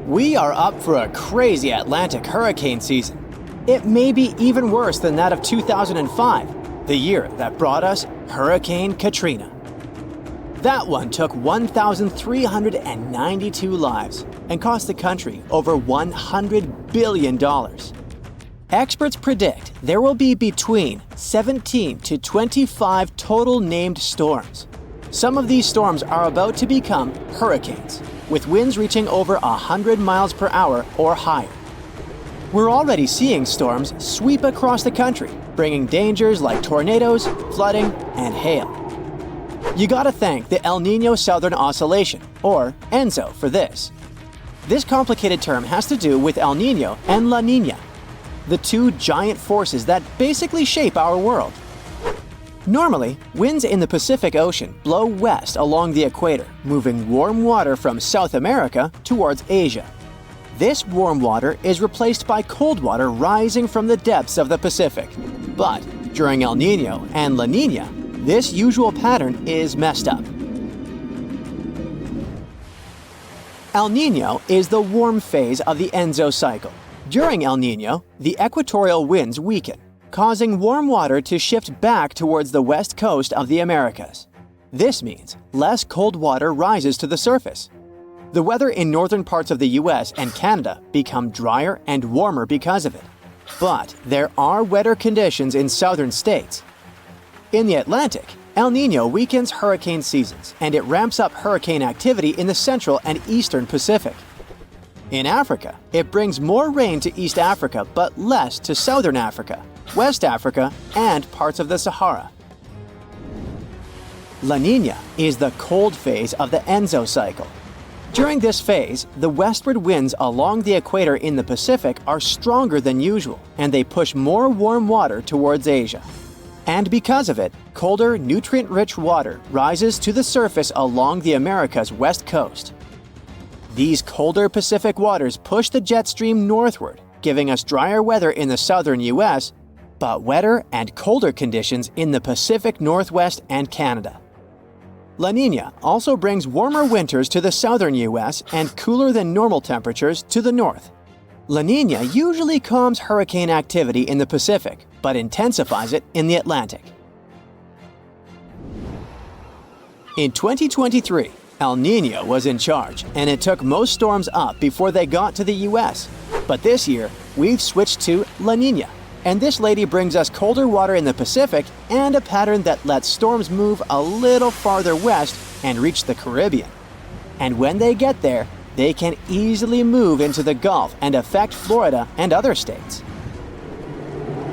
We are up for a crazy Atlantic hurricane season. It may be even worse than that of 2005, the year that brought us Hurricane Katrina. That one took 1,392 lives and cost the country over $100 billion. Experts predict there will be between 17 to 25 total named storms. Some of these storms are about to become hurricanes, with winds reaching over 100 miles per hour or higher. We're already seeing storms sweep across the country, bringing dangers like tornadoes, flooding, and hail. You gotta thank the El Niño Southern Oscillation, or ENSO, for this. This complicated term has to do with El Niño and La Niña, the two giant forces that basically shape our world. Normally, winds in the Pacific Ocean blow west along the equator, moving warm water from South America towards Asia. This warm water is replaced by cold water rising from the depths of the Pacific. But during El Niño and La Niña, this usual pattern is messed up. El Niño is the warm phase of the ENSO cycle. During El Niño, the equatorial winds weaken, causing warm water to shift back towards the west coast of the Americas. This means less cold water rises to the surface. The weather in northern parts of the US and Canada become drier and warmer because of it. But there are wetter conditions in southern states. In the Atlantic, El Niño weakens hurricane seasons, and it ramps up hurricane activity in the central and eastern Pacific. In Africa, it brings more rain to East Africa but less to southern Africa, West Africa, and parts of the Sahara. La Niña is the cold phase of the ENSO cycle. During this phase, the westward winds along the equator in the Pacific are stronger than usual, and they push more warm water towards Asia. And because of it, colder, nutrient-rich water rises to the surface along the Americas' west coast. These colder Pacific waters push the jet stream northward, giving us drier weather in the southern US, but wetter and colder conditions in the Pacific Northwest and Canada. La Niña also brings warmer winters to the southern US and cooler than normal temperatures to the north. La Niña usually calms hurricane activity in the Pacific, but intensifies it in the Atlantic. In 2023, El Niño was in charge, and it took most storms up before they got to the US. But this year, we've switched to La Niña, and this lady brings us colder water in the Pacific and a pattern that lets storms move a little farther west and reach the Caribbean. And when they get there, they can easily move into the Gulf and affect Florida and other states.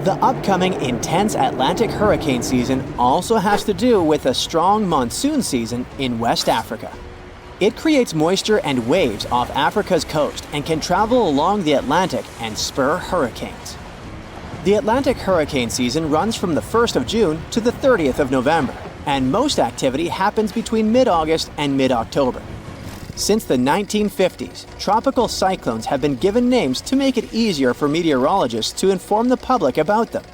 The upcoming intense Atlantic hurricane season also has to do with a strong monsoon season in West Africa. It creates moisture and waves off Africa's coast and can travel along the Atlantic and spur hurricanes. The Atlantic hurricane season runs from the 1st of June to the 30th of November, and most activity happens between mid-August and mid-October. Since the 1950s, tropical cyclones have been given names to make it easier for meteorologists to inform the public about them.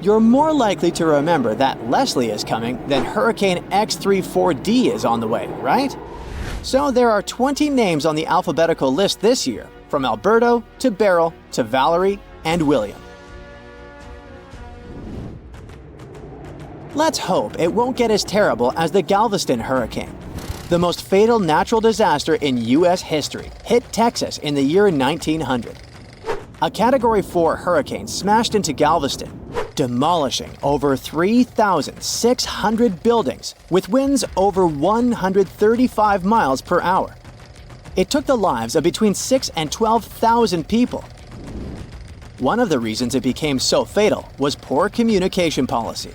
You're more likely to remember that Leslie is coming than Hurricane X34D is on the way, right? So there are 20 names on the alphabetical list this year, from Alberto to Beryl to Valerie and William. Let's hope it won't get as terrible as the Galveston hurricane. The most fatal natural disaster in U.S. history hit Texas in the year 1900. A Category 4 hurricane smashed into Galveston, demolishing over 3,600 buildings with winds over 135 miles per hour. It took the lives of between 6,000 and 12,000 people. One of the reasons it became so fatal was poor communication policy.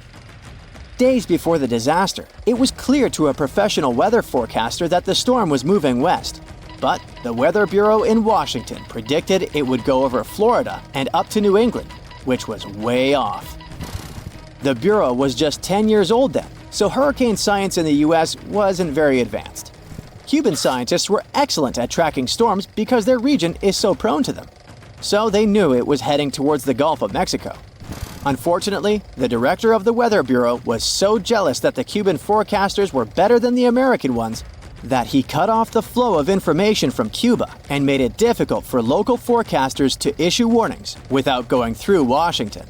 Days before the disaster, it was clear to a professional weather forecaster that the storm was moving west. But the Weather Bureau in Washington predicted it would go over Florida and up to New England, which was way off. The Bureau was just 10 years old then, so hurricane science in the US wasn't very advanced. Cuban scientists were excellent at tracking storms because their region is so prone to them. So they knew it was heading towards the Gulf of Mexico. Unfortunately, the director of the Weather Bureau was so jealous that the Cuban forecasters were better than the American ones that he cut off the flow of information from Cuba and made it difficult for local forecasters to issue warnings without going through Washington.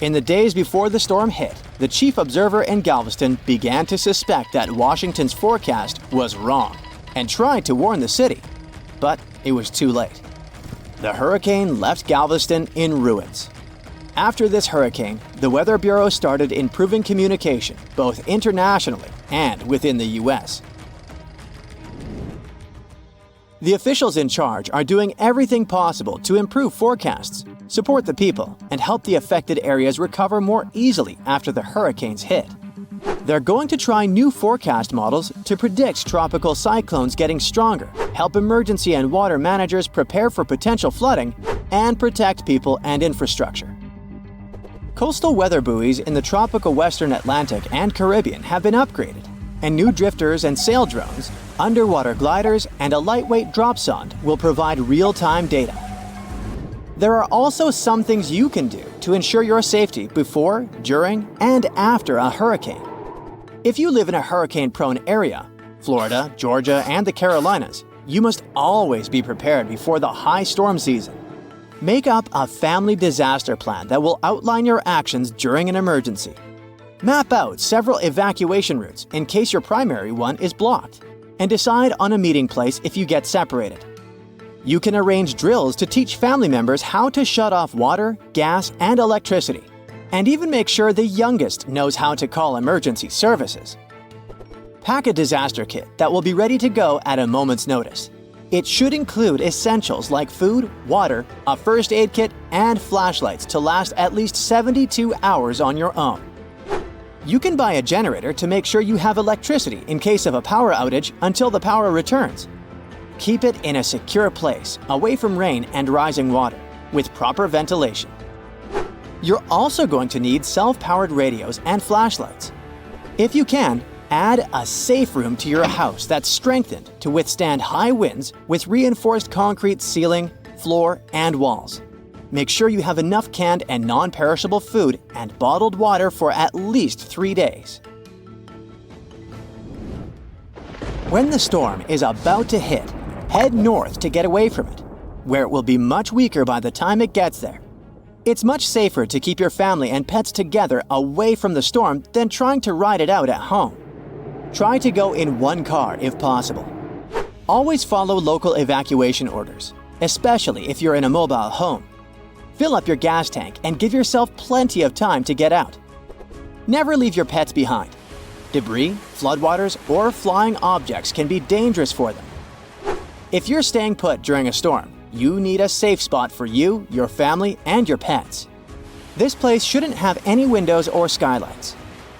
In the days before the storm hit, the chief observer in Galveston began to suspect that Washington's forecast was wrong and tried to warn the city, but it was too late. The hurricane left Galveston in ruins. After this hurricane, the Weather Bureau started improving communication both internationally and within the U.S. The officials in charge are doing everything possible to improve forecasts, support the people, and help the affected areas recover more easily after the hurricanes hit. They're going to try new forecast models to predict tropical cyclones getting stronger, help emergency and water managers prepare for potential flooding, and protect people and infrastructure. Coastal weather buoys in the tropical Western Atlantic and Caribbean have been upgraded, and new drifters and sail drones, underwater gliders, and a lightweight drop sonde will provide real-time data. There are also some things you can do to ensure your safety before, during, and after a hurricane. If you live in a hurricane-prone area, Florida, Georgia, and the Carolinas, you must always be prepared before the high storm season. Make up a family disaster plan that will outline your actions during an emergency. Map out several evacuation routes in case your primary one is blocked, and decide on a meeting place if you get separated. You can arrange drills to teach family members how to shut off water, gas, and electricity, and even make sure the youngest knows how to call emergency services. Pack a disaster kit that will be ready to go at a moment's notice. It should include essentials like food, water, a first aid kit, and flashlights to last at least 72 hours on your own. You can buy a generator to make sure you have electricity in case of a power outage until the power returns. Keep it in a secure place, away from rain and rising water, with proper ventilation. You're also going to need self-powered radios and flashlights. If you can, add a safe room to your house that's strengthened to withstand high winds with reinforced concrete ceiling, floor, and walls. Make sure you have enough canned and non-perishable food and bottled water for at least 3 days. When the storm is about to hit, head north to get away from it, where it will be much weaker by the time it gets there. It's much safer to keep your family and pets together away from the storm than trying to ride it out at home. Try to go in one car if possible. Always follow local evacuation orders, especially if you're in a mobile home. Fill up your gas tank and give yourself plenty of time to get out. Never leave your pets behind. Debris, floodwaters, or flying objects can be dangerous for them. If you're staying put during a storm, you need a safe spot for you, your family, and your pets. This place shouldn't have any windows or skylights.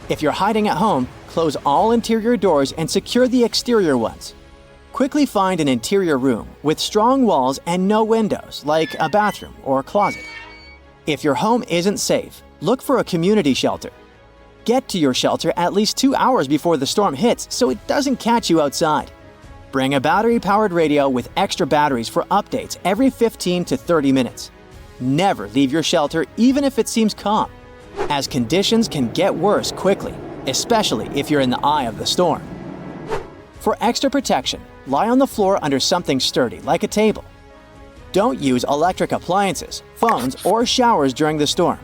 If you're hiding at home, close all interior doors and secure the exterior ones. Quickly find an interior room with strong walls and no windows, like a bathroom or closet. If your home isn't safe, look for a community shelter. Get to your shelter at least 2 hours before the storm hits so it doesn't catch you outside. Bring a battery-powered radio with extra batteries for updates every 15 to 30 minutes. Never leave your shelter even if it seems calm, as conditions can get worse quickly, especially if you're in the eye of the storm. For extra protection, lie on the floor under something sturdy like a table. Don't use electric appliances, phones, or showers during the storm.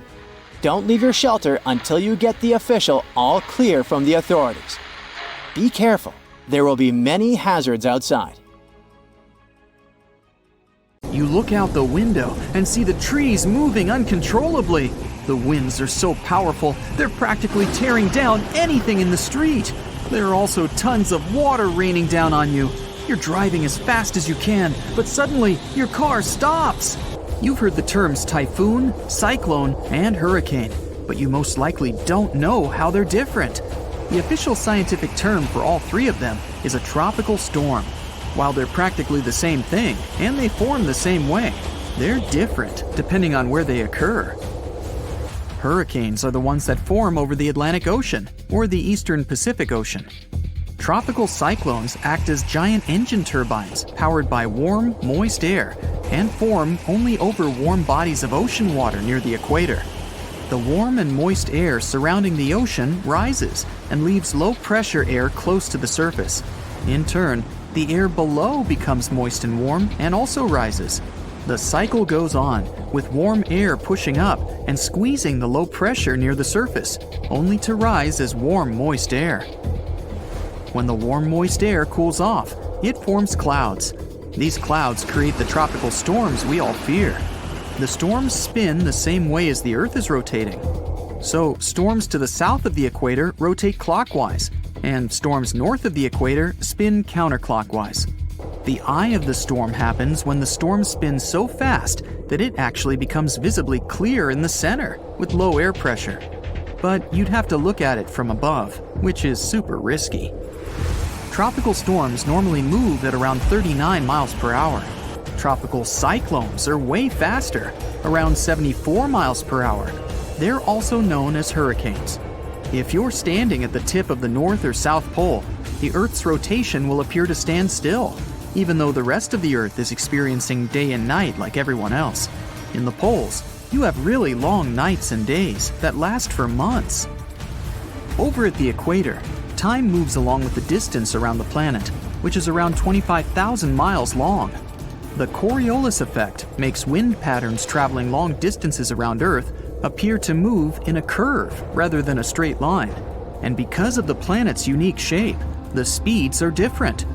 Don't leave your shelter until you get the official all clear from the authorities. Be careful. There will be many hazards outside. You look out the window and see the trees moving uncontrollably. The winds are so powerful, they're practically tearing down anything in the street. There are also tons of water raining down on you. You're driving as fast as you can, but suddenly your car stops. You've heard the terms typhoon, cyclone, and hurricane, but you most likely don't know how they're different. The official scientific term for all three of them is a tropical storm. While they're practically the same thing, and they form the same way, they're different depending on where they occur. Hurricanes are the ones that form over the Atlantic Ocean or the Eastern Pacific Ocean. Tropical cyclones act as giant engine turbines powered by warm, moist air and form only over warm bodies of ocean water near the equator. The warm and moist air surrounding the ocean rises and leaves low-pressure air close to the surface. In turn, the air below becomes moist and warm and also rises. The cycle goes on, with warm air pushing up and squeezing the low pressure near the surface, only to rise as warm, moist air. When the warm, moist air cools off, it forms clouds. These clouds create the tropical storms we all fear. The storms spin the same way as the Earth is rotating. So, storms to the south of the equator rotate clockwise, and storms north of the equator spin counterclockwise. The eye of the storm happens when the storm spins so fast that it actually becomes visibly clear in the center with low air pressure. But you'd have to look at it from above, which is super risky. Tropical storms normally move at around 39 miles per hour. Tropical cyclones are way faster, around 74 miles per hour. They're also known as hurricanes. If you're standing at the tip of the North or South Pole, the Earth's rotation will appear to stand still, even though the rest of the Earth is experiencing day and night like everyone else. In the poles, you have really long nights and days that last for months. Over at the equator, time moves along with the distance around the planet, which is around 25,000 miles long. The Coriolis effect makes wind patterns traveling long distances around Earth appear to move in a curve rather than a straight line. And because of the planet's unique shape, the speeds are different.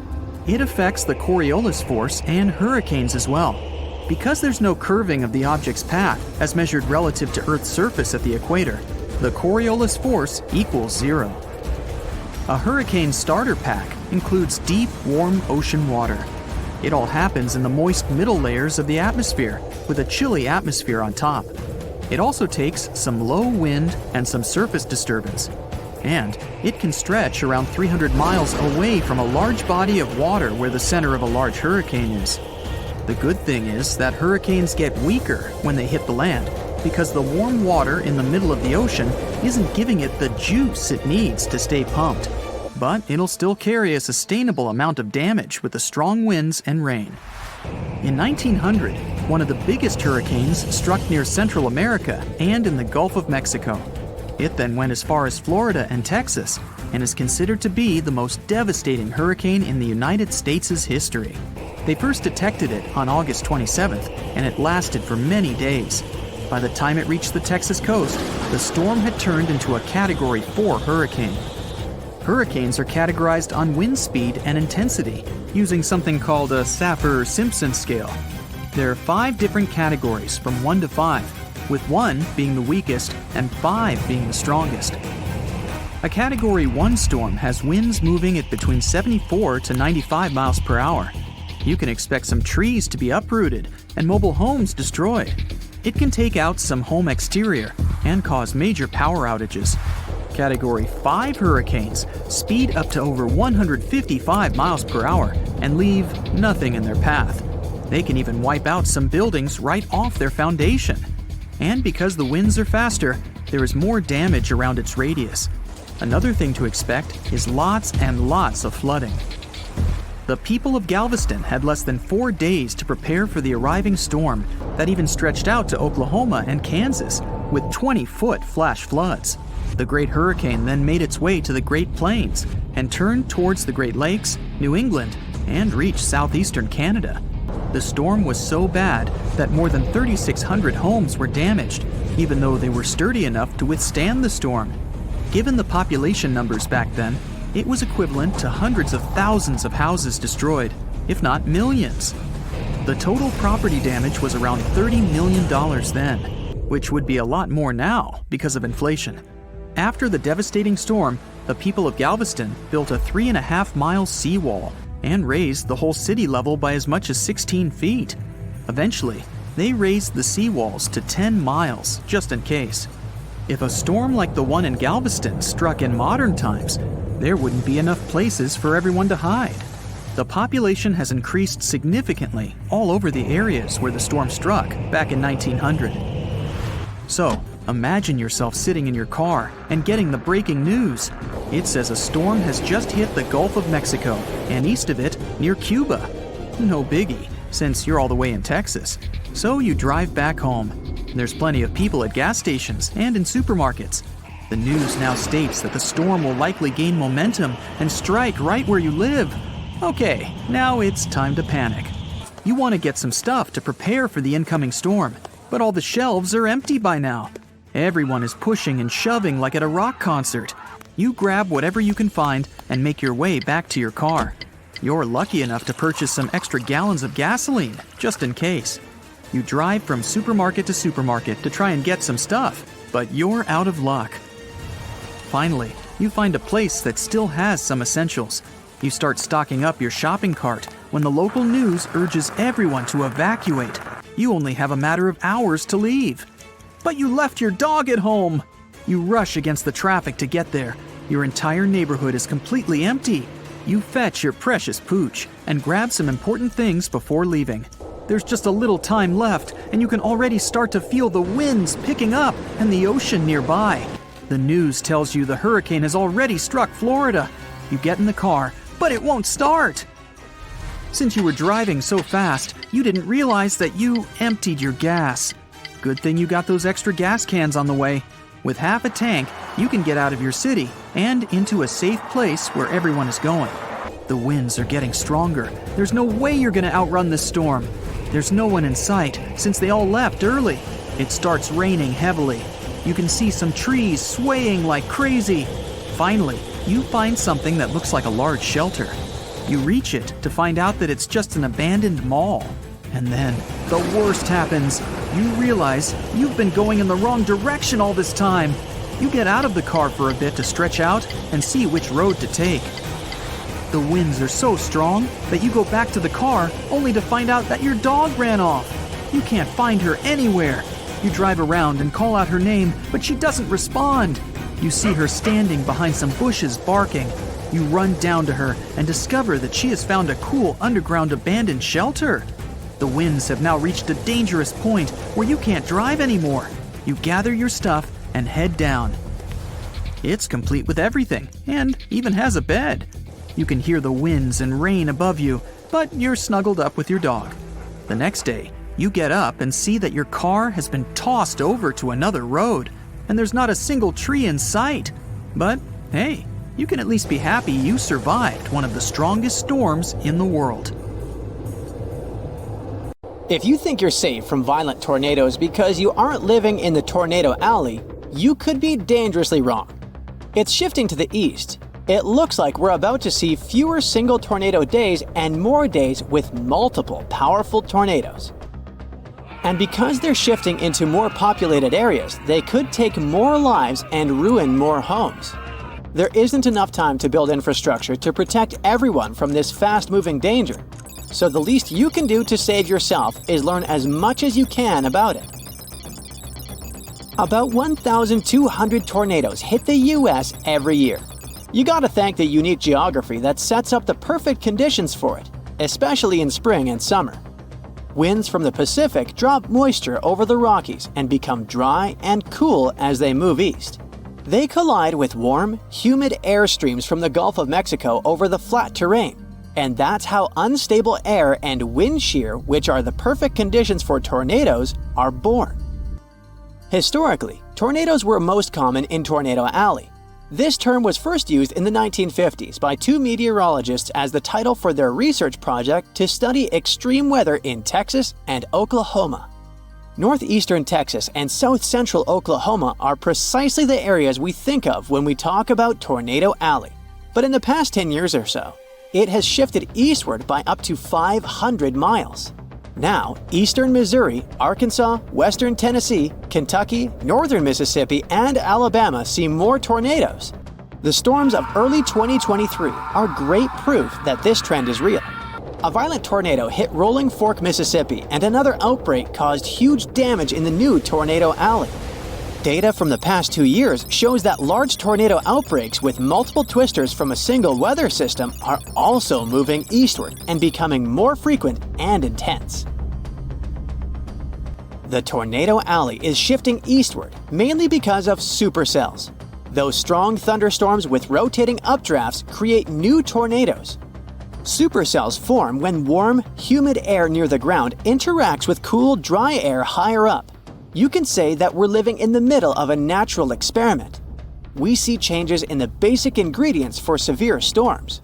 It affects the Coriolis force and hurricanes as well. Because there's no curving of the object's path as measured relative to Earth's surface at the equator, the Coriolis force equals 0. A hurricane starter pack includes deep, warm ocean water. It all happens in the moist middle layers of the atmosphere, with a chilly atmosphere on top. It also takes some low wind and some surface disturbance. And it can stretch around 300 miles away from a large body of water where the center of a large hurricane is. The good thing is that hurricanes get weaker when they hit the land, because the warm water in the middle of the ocean isn't giving it the juice it needs to stay pumped. But it'll still carry a sustainable amount of damage with the strong winds and rain. In 1900, one of the biggest hurricanes struck near Central America and in the Gulf of Mexico. It then went as far as Florida and Texas, and is considered to be the most devastating hurricane in the United States' history. They first detected it on August 27th, and it lasted for many days. By the time it reached the Texas coast, the storm had turned into a Category 4 hurricane. Hurricanes are categorized on wind speed and intensity, using something called a Saffir-Simpson scale. There are 5 different categories from 1 to 5, with 1 being the weakest and 5 being the strongest. A Category 1 storm has winds moving at between 74 to 95 miles per hour. You can expect some trees to be uprooted and mobile homes destroyed. It can take out some home exterior and cause major power outages. Category 5 hurricanes speed up to over 155 miles per hour and leave nothing in their path. They can even wipe out some buildings right off their foundation. And because the winds are faster, there is more damage around its radius. Another thing to expect is lots and lots of flooding. The people of Galveston had less than 4 days to prepare for the arriving storm that even stretched out to Oklahoma and Kansas with 20-foot flash floods. The Great Hurricane then made its way to the Great Plains and turned towards the Great Lakes, New England, and reached southeastern Canada. The storm was so bad that more than 3,600 homes were damaged, even though they were sturdy enough to withstand the storm. Given the population numbers back then, it was equivalent to hundreds of thousands of houses destroyed, if not millions. The total property damage was around $30 million then, which would be a lot more now because of inflation. After the devastating storm, the people of Galveston built a 3.5-mile seawall and raised the whole city level by as much as 16 feet. Eventually, they raised the seawalls to 10 miles, just in case. If a storm like the one in Galveston struck in modern times, there wouldn't be enough places for everyone to hide. The population has increased significantly all over the areas where the storm struck back in 1900. So, imagine yourself sitting in your car and getting the breaking news. It says a storm has just hit the Gulf of Mexico and east of it near Cuba. No biggie, since you're all the way in Texas. So you drive back home. There's plenty of people at gas stations and in supermarkets. The news now states that the storm will likely gain momentum and strike right where you live. Okay, now it's time to panic. You want to get some stuff to prepare for the incoming storm, but all the shelves are empty by now. Everyone is pushing and shoving like at a rock concert. You grab whatever you can find and make your way back to your car. You're lucky enough to purchase some extra gallons of gasoline, just in case. You drive from supermarket to supermarket to try and get some stuff, but you're out of luck. Finally, you find a place that still has some essentials. You start stocking up your shopping cart when the local news urges everyone to evacuate. You only have a matter of hours to leave. But you left your dog at home! You rush against the traffic to get there. Your entire neighborhood is completely empty. You fetch your precious pooch and grab some important things before leaving. There's just a little time left, and you can already start to feel the winds picking up and the ocean nearby. The news tells you the hurricane has already struck Florida. You get in the car, but it won't start. Since you were driving so fast, you didn't realize that you emptied your gas. Good thing you got those extra gas cans on the way. With half a tank, you can get out of your city and into a safe place where everyone is going. The winds are getting stronger. There's no way you're going to outrun this storm. There's no one in sight since they all left early. It starts raining heavily. You can see some trees swaying like crazy. Finally, you find something that looks like a large shelter. You reach it to find out that it's just an abandoned mall. And then, the worst happens. You realize you've been going in the wrong direction all this time. You get out of the car for a bit to stretch out and see which road to take. The winds are so strong that you go back to the car only to find out that your dog ran off. You can't find her anywhere. You drive around and call out her name, but she doesn't respond. You see her standing behind some bushes barking. You run down to her and discover that she has found a cool underground abandoned shelter. The winds have now reached a dangerous point where you can't drive anymore. You gather your stuff and head down. It's complete with everything and even has a bed. You can hear the winds and rain above you, but you're snuggled up with your dog. The next day, you get up and see that your car has been tossed over to another road, and there's not a single tree in sight. But hey, you can at least be happy you survived one of the strongest storms in the world. If you think you're safe from violent tornadoes because you aren't living in the tornado alley, you could be dangerously wrong. It's shifting to the east. It looks like we're about to see fewer single tornado days and more days with multiple powerful tornadoes. And because they're shifting into more populated areas, they could take more lives and ruin more homes. There isn't enough time to build infrastructure to protect everyone from this fast-moving danger. So the least you can do to save yourself is learn as much as you can about it. About 1,200 tornadoes hit the US every year. You gotta thank the unique geography that sets up the perfect conditions for it, especially in spring and summer. Winds from the Pacific drop moisture over the Rockies and become dry and cool as they move east. They collide with warm, humid air streams from the Gulf of Mexico over the flat terrain. And that's how unstable air and wind shear, which are the perfect conditions for tornadoes, are born. Historically, tornadoes were most common in Tornado Alley. This term was first used in the 1950s by two meteorologists as the title for their research project to study extreme weather in Texas and Oklahoma. Northeastern Texas and south-central Oklahoma are precisely the areas we think of when we talk about Tornado Alley. But in the past 10 years or so, it has shifted eastward by up to 500 miles. Now, eastern Missouri, Arkansas, western Tennessee, Kentucky, northern Mississippi, and Alabama see more tornadoes. The storms of early 2023 are great proof that this trend is real. A violent tornado hit Rolling Fork, Mississippi, and another outbreak caused huge damage in the new Tornado Alley. Data from the past 2 years shows that large tornado outbreaks with multiple twisters from a single weather system are also moving eastward and becoming more frequent and intense. The Tornado Alley is shifting eastward mainly because of supercells. Those strong thunderstorms with rotating updrafts create new tornadoes. Supercells form when warm, humid air near the ground interacts with cool, dry air higher up. You can say that we're living in the middle of a natural experiment. We see changes in the basic ingredients for severe storms.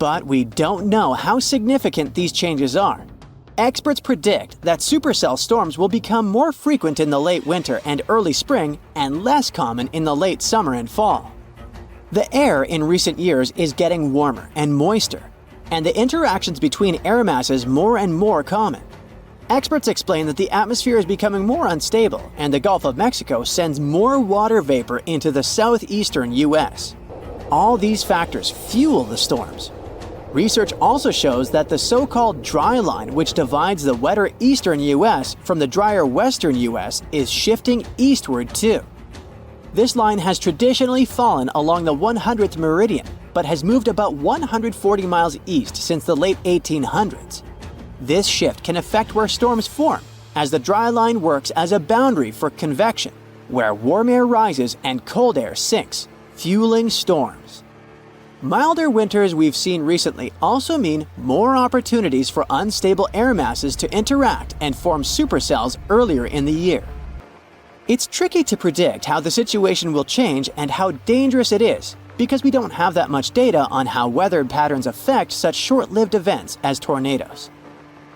But we don't know how significant these changes are. Experts predict that supercell storms will become more frequent in the late winter and early spring and less common in the late summer and fall. The air in recent years is getting warmer and moister, and the interactions between air masses more and more common. Experts explain that the atmosphere is becoming more unstable and the Gulf of Mexico sends more water vapor into the southeastern U.S. All these factors fuel the storms. Research also shows that the so-called dry line, which divides the wetter eastern U.S. from the drier western U.S., is shifting eastward too. This line has traditionally fallen along the 100th meridian, but has moved about 140 miles east since the late 1800s. This shift can affect where storms form, as the dry line works as a boundary for convection, where warm air rises and cold air sinks, fueling storms. Milder winters we've seen recently also mean more opportunities for unstable air masses to interact and form supercells earlier in the year. It's tricky to predict how the situation will change and how dangerous it is, because we don't have that much data on how weather patterns affect such short-lived events as tornadoes.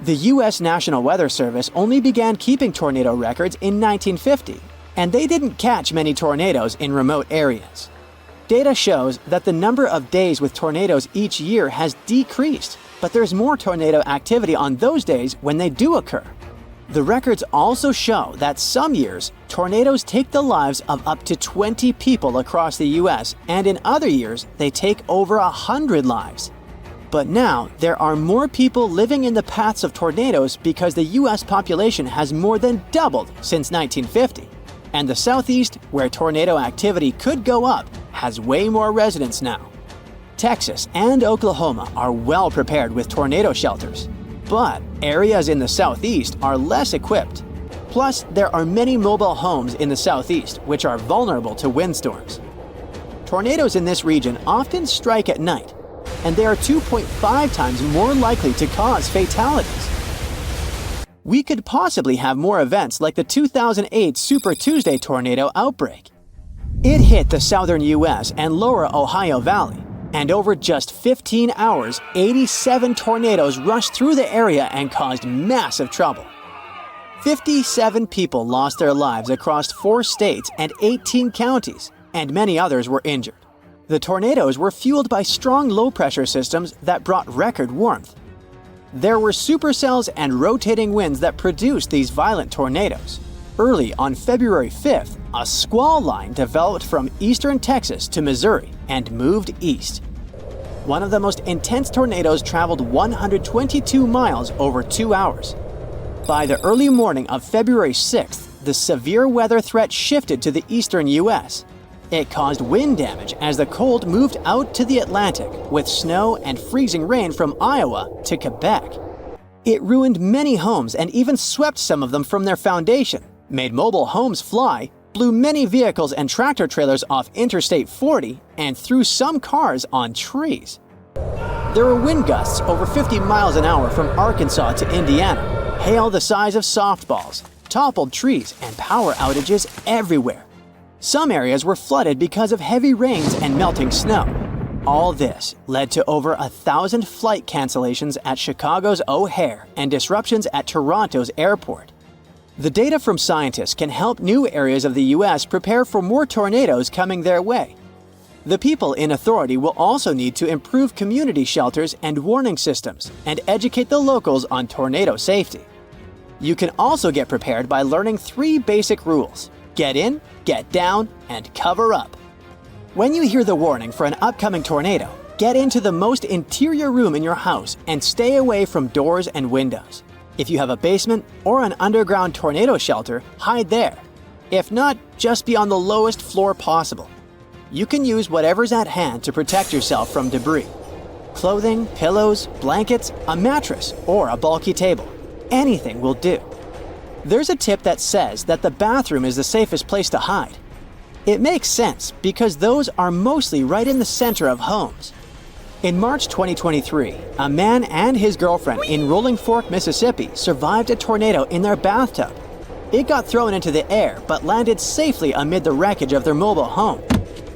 The U.S. National Weather Service only began keeping tornado records in 1950, and they didn't catch many tornadoes in remote areas. Data shows that the number of days with tornadoes each year has decreased, but there's more tornado activity on those days when they do occur. The records also show that some years, tornadoes take the lives of up to 20 people across the U.S., and in other years, they take over 100 lives. But now, there are more people living in the paths of tornadoes because the U.S. population has more than doubled since 1950. And the Southeast, where tornado activity could go up, has way more residents now. Texas and Oklahoma are well prepared with tornado shelters, but areas in the Southeast are less equipped. Plus, there are many mobile homes in the Southeast which are vulnerable to windstorms. Tornadoes in this region often strike at night, and they are 2.5 times more likely to cause fatalities. We could possibly have more events like the 2008 Super Tuesday tornado outbreak. It hit the southern U.S. and lower Ohio Valley, and over just 15 hours, 87 tornadoes rushed through the area and caused massive trouble. 57 people lost their lives across 4 states and 18 counties, and many others were injured. The tornadoes were fueled by strong low-pressure systems that brought record warmth. There were supercells and rotating winds that produced these violent tornadoes. Early on February 5th, a squall line developed from eastern Texas to Missouri and moved east. One of the most intense tornadoes traveled 122 miles over 2 hours. By the early morning of February 6th, the severe weather threat shifted to the eastern U.S. It caused wind damage as the cold moved out to the Atlantic, with snow and freezing rain from Iowa to Quebec. It ruined many homes and even swept some of them from their foundation, made mobile homes fly, blew many vehicles and tractor trailers off Interstate 40, and threw some cars on trees. There were wind gusts over 50 miles an hour from Arkansas to Indiana, hail the size of softballs, toppled trees, and power outages everywhere. Some areas were flooded because of heavy rains and melting snow. All this led to over 1,000 flight cancellations at Chicago's O'Hare and disruptions at Toronto's airport. The data from scientists can help new areas of the U.S. prepare for more tornadoes coming their way. The people in authority will also need to improve community shelters and warning systems and educate the locals on tornado safety. You can also get prepared by learning 3 basic rules: get in, get down, and cover up. When you hear the warning for an upcoming tornado, get into the most interior room in your house and stay away from doors and windows. If you have a basement or an underground tornado shelter, hide there. If not, just be on the lowest floor possible. You can use whatever's at hand to protect yourself from debris. Clothing, pillows, blankets, a mattress, or a bulky table. Anything will do. There's a tip that says that the bathroom is the safest place to hide. It makes sense because those are mostly right in the center of homes. In March 2023, a man and his girlfriend in Rolling Fork, Mississippi survived a tornado in their bathtub. It got thrown into the air but landed safely amid the wreckage of their mobile home.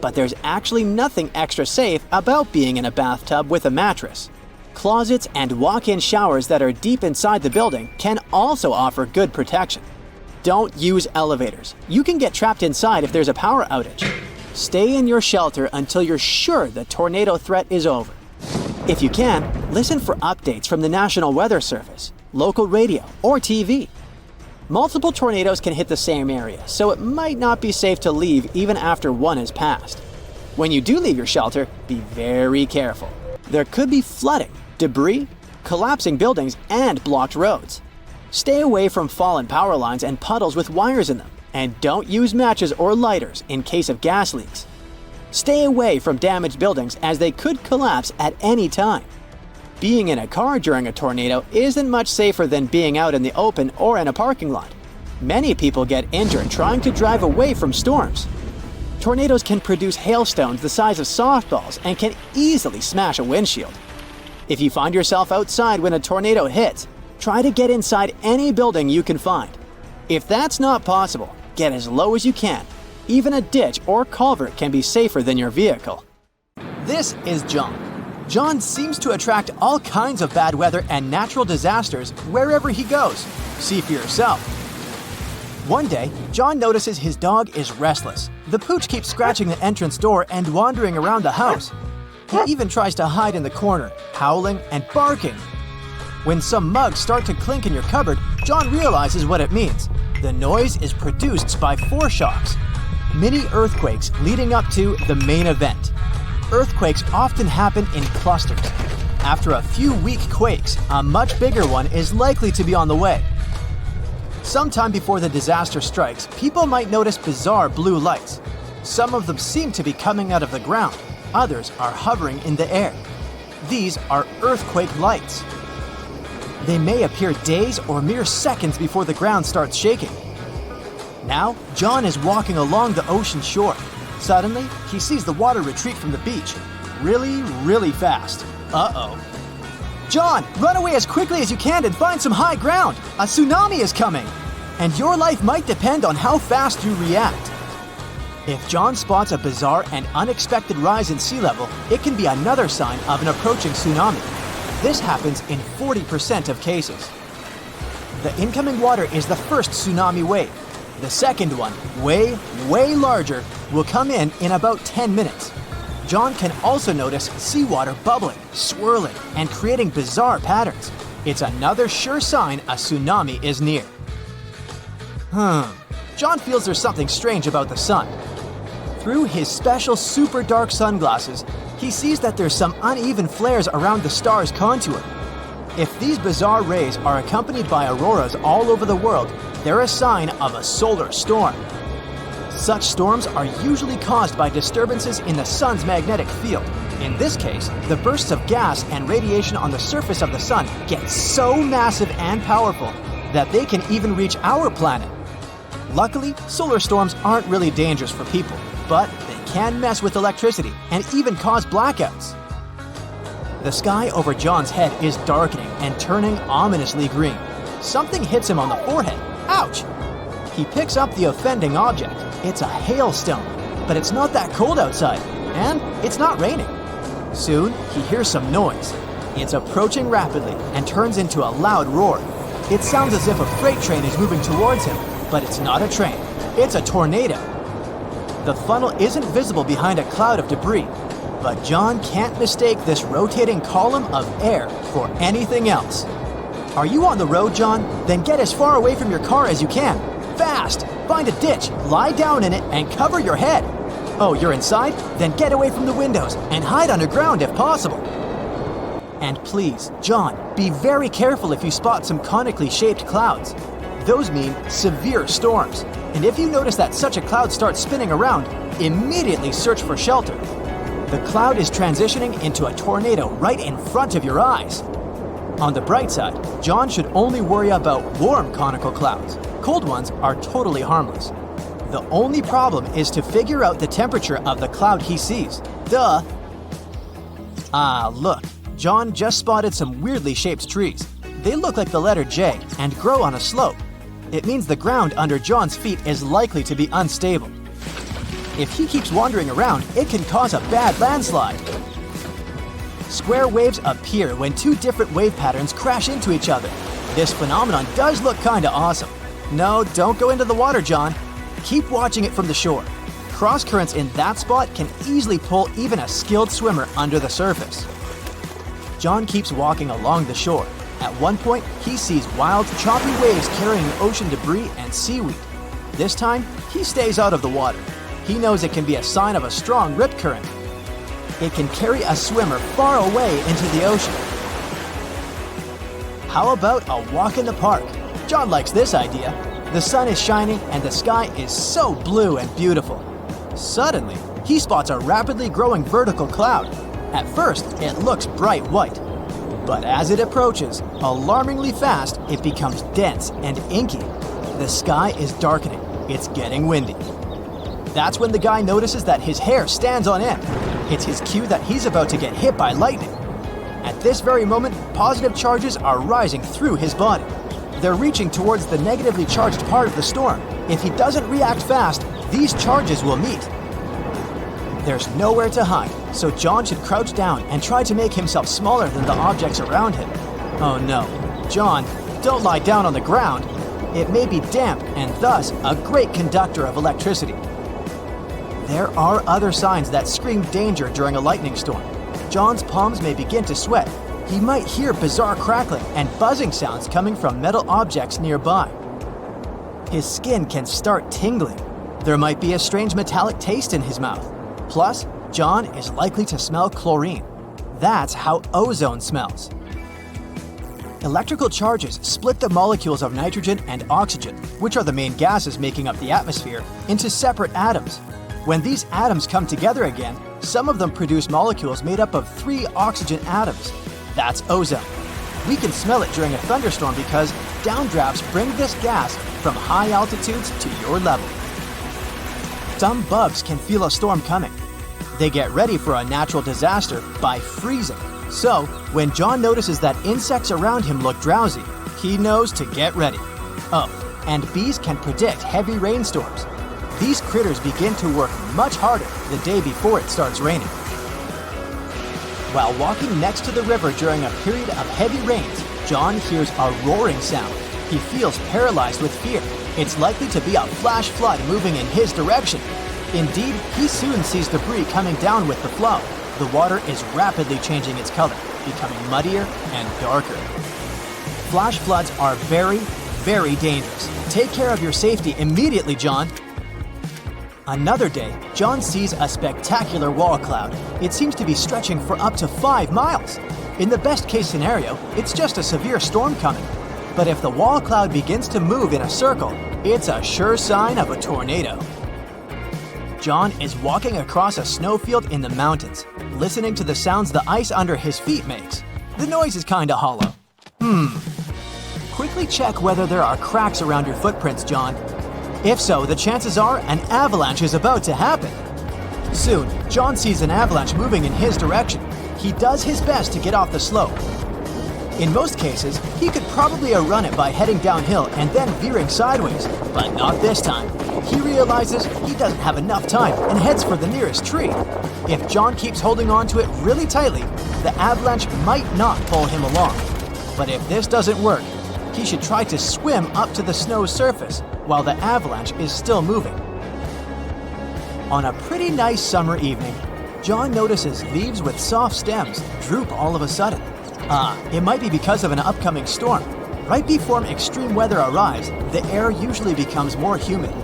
but there's actually nothing extra safe about being in a bathtub with a mattress. Closets and walk-in showers that are deep inside the building can also offer good protection. Don't use elevators. You can get trapped inside if there's a power outage. Stay in your shelter until you're sure the tornado threat is over. If you can, listen for updates from the National Weather Service, local radio, or TV. Multiple tornadoes can hit the same area, so it might not be safe to leave even after one has passed. When you do leave your shelter, be very careful. There could be flooding, debris, collapsing buildings, and blocked roads. Stay away from fallen power lines and puddles with wires in them, and don't use matches or lighters in case of gas leaks. Stay away from damaged buildings as they could collapse at any time. Being in a car during a tornado isn't much safer than being out in the open or in a parking lot. Many people get injured trying to drive away from storms. Tornadoes can produce hailstones the size of softballs and can easily smash a windshield. If you find yourself outside when a tornado hits, try to get inside any building you can find. If that's not possible, get as low as you can. Even a ditch or culvert can be safer than your vehicle. This is John. John seems to attract all kinds of bad weather and natural disasters wherever he goes. See for yourself. One day, John notices his dog is restless. The pooch keeps scratching the entrance door and wandering around the house. He even tries to hide in the corner, howling and barking. When some mugs start to clink in your cupboard, John realizes what it means. The noise is produced by foreshocks, mini earthquakes leading up to the main event. Earthquakes often happen in clusters. After a few weak quakes, a much bigger one is likely to be on the way. Sometime before the disaster strikes, people might notice bizarre blue lights. Some of them seem to be coming out of the ground. Others are hovering in the air. These are earthquake lights. They may appear days or mere seconds before the ground starts shaking. Now, John is walking along the ocean shore. Suddenly, he sees the water retreat from the beach. Really fast. Uh-oh. John, run away as quickly as you can and find some high ground. A tsunami is coming. And your life might depend on how fast you react. If John spots a bizarre and unexpected rise in sea level, it can be another sign of an approaching tsunami. This happens in 40% of cases. The incoming water is the first tsunami wave. The second one, way larger, will come in about 10 minutes. John can also notice seawater bubbling, swirling, and creating bizarre patterns. It's another sure sign a tsunami is near. John feels there's something strange about the sun. Through his special super dark sunglasses, he sees that there's some uneven flares around the star's contour. If these bizarre rays are accompanied by auroras all over the world, they're a sign of a solar storm. Such storms are usually caused by disturbances in the sun's magnetic field. In this case, the bursts of gas and radiation on the surface of the sun get so massive and powerful that they can even reach our planet. Luckily, solar storms aren't really dangerous for people, but they can mess with electricity and even cause blackouts. The sky over John's head is darkening and turning ominously green. Something hits him on the forehead. Ouch! He picks up the offending object. It's a hailstone, but it's not that cold outside, and it's not raining. Soon, he hears some noise. It's approaching rapidly and turns into a loud roar. It sounds as if a freight train is moving towards him, but it's not a train. It's a tornado. The funnel isn't visible behind a cloud of debris, but John can't mistake this rotating column of air for anything else. Are you on the road, John? Then get as far away from your car as you can. Fast! Find a ditch, lie down in it, and cover your head. Oh, you're inside? Then get away from the windows and hide underground if possible. And please, John, be very careful if you spot some conically shaped clouds. Those mean severe storms. And if you notice that such a cloud starts spinning around, immediately search for shelter. The cloud is transitioning into a tornado right in front of your eyes. On the bright side, John should only worry about warm conical clouds. Cold ones are totally harmless. The only problem is to figure out the temperature of the cloud he sees. Duh! Ah, look, John just spotted some weirdly shaped trees. They look like the letter J and grow on a slope. It means the ground under John's feet is likely to be unstable. If he keeps wandering around, it can cause a bad landslide. Square waves appear when two different wave patterns crash into each other. This phenomenon does look kinda awesome. No, don't go into the water, John. Keep watching it from the shore. Cross currents in that spot can easily pull even a skilled swimmer under the surface. John keeps walking along the shore. At one point, he sees wild, choppy waves carrying ocean debris and seaweed. This time, he stays out of the water. He knows it can be a sign of a strong rip current. It can carry a swimmer far away into the ocean. How about a walk in the park? John likes this idea. The sun is shining and the sky is so blue and beautiful. Suddenly, he spots a rapidly growing vertical cloud. At first, it looks bright white. But as it approaches, alarmingly fast, it becomes dense and inky. The sky is darkening. It's getting windy. That's when the guy notices that his hair stands on end. It's his cue that he's about to get hit by lightning. At this very moment, positive charges are rising through his body. They're reaching towards the negatively charged part of the storm. If he doesn't react fast, these charges will meet. There's nowhere to hide, so John should crouch down and try to make himself smaller than the objects around him. Oh no, John, don't lie down on the ground. It may be damp and thus a great conductor of electricity. There are other signs that scream danger during a lightning storm. John's palms may begin to sweat. He might hear bizarre crackling and buzzing sounds coming from metal objects nearby. His skin can start tingling. There might be a strange metallic taste in his mouth. Plus, John is likely to smell chlorine. That's how ozone smells. Electrical charges split the molecules of nitrogen and oxygen, which are the main gases making up the atmosphere, into separate atoms. When these atoms come together again, some of them produce molecules made up of 3 oxygen atoms. That's ozone. We can smell it during a thunderstorm because downdrafts bring this gas from high altitudes to your level. Some bugs can feel a storm coming. They get ready for a natural disaster by freezing. So, when John notices that insects around him look drowsy, he knows to get ready. Oh, and bees can predict heavy rainstorms. These critters begin to work much harder the day before it starts raining. While walking next to the river during a period of heavy rains, John hears a roaring sound. He feels paralyzed with fear. It's likely to be a flash flood moving in his direction. Indeed, he soon sees debris coming down with the flow. The water is rapidly changing its color, becoming muddier and darker. Flash floods are very, very dangerous. Take care of your safety immediately, John. Another day, John sees a spectacular wall cloud. It seems to be stretching for up to 5 miles. In the best case scenario, it's just a severe storm coming. But if the wall cloud begins to move in a circle, it's a sure sign of a tornado. John is walking across a snowfield in the mountains, listening to the sounds the ice under his feet makes. The noise is kinda hollow. Quickly check whether there are cracks around your footprints, John. If so, the chances are an avalanche is about to happen. Soon, John sees an avalanche moving in his direction. He does his best to get off the slope. In most cases, he could probably outrun it by heading downhill and then veering sideways, but not this time. He realizes he doesn't have enough time and heads for the nearest tree. If John keeps holding on to it really tightly, the avalanche might not pull him along. But if this doesn't work, he should try to swim up to the snow's surface while the avalanche is still moving. On a pretty nice summer evening, John notices leaves with soft stems droop all of a sudden. It might be because of an upcoming storm. Right before extreme weather arrives, the air usually becomes more humid.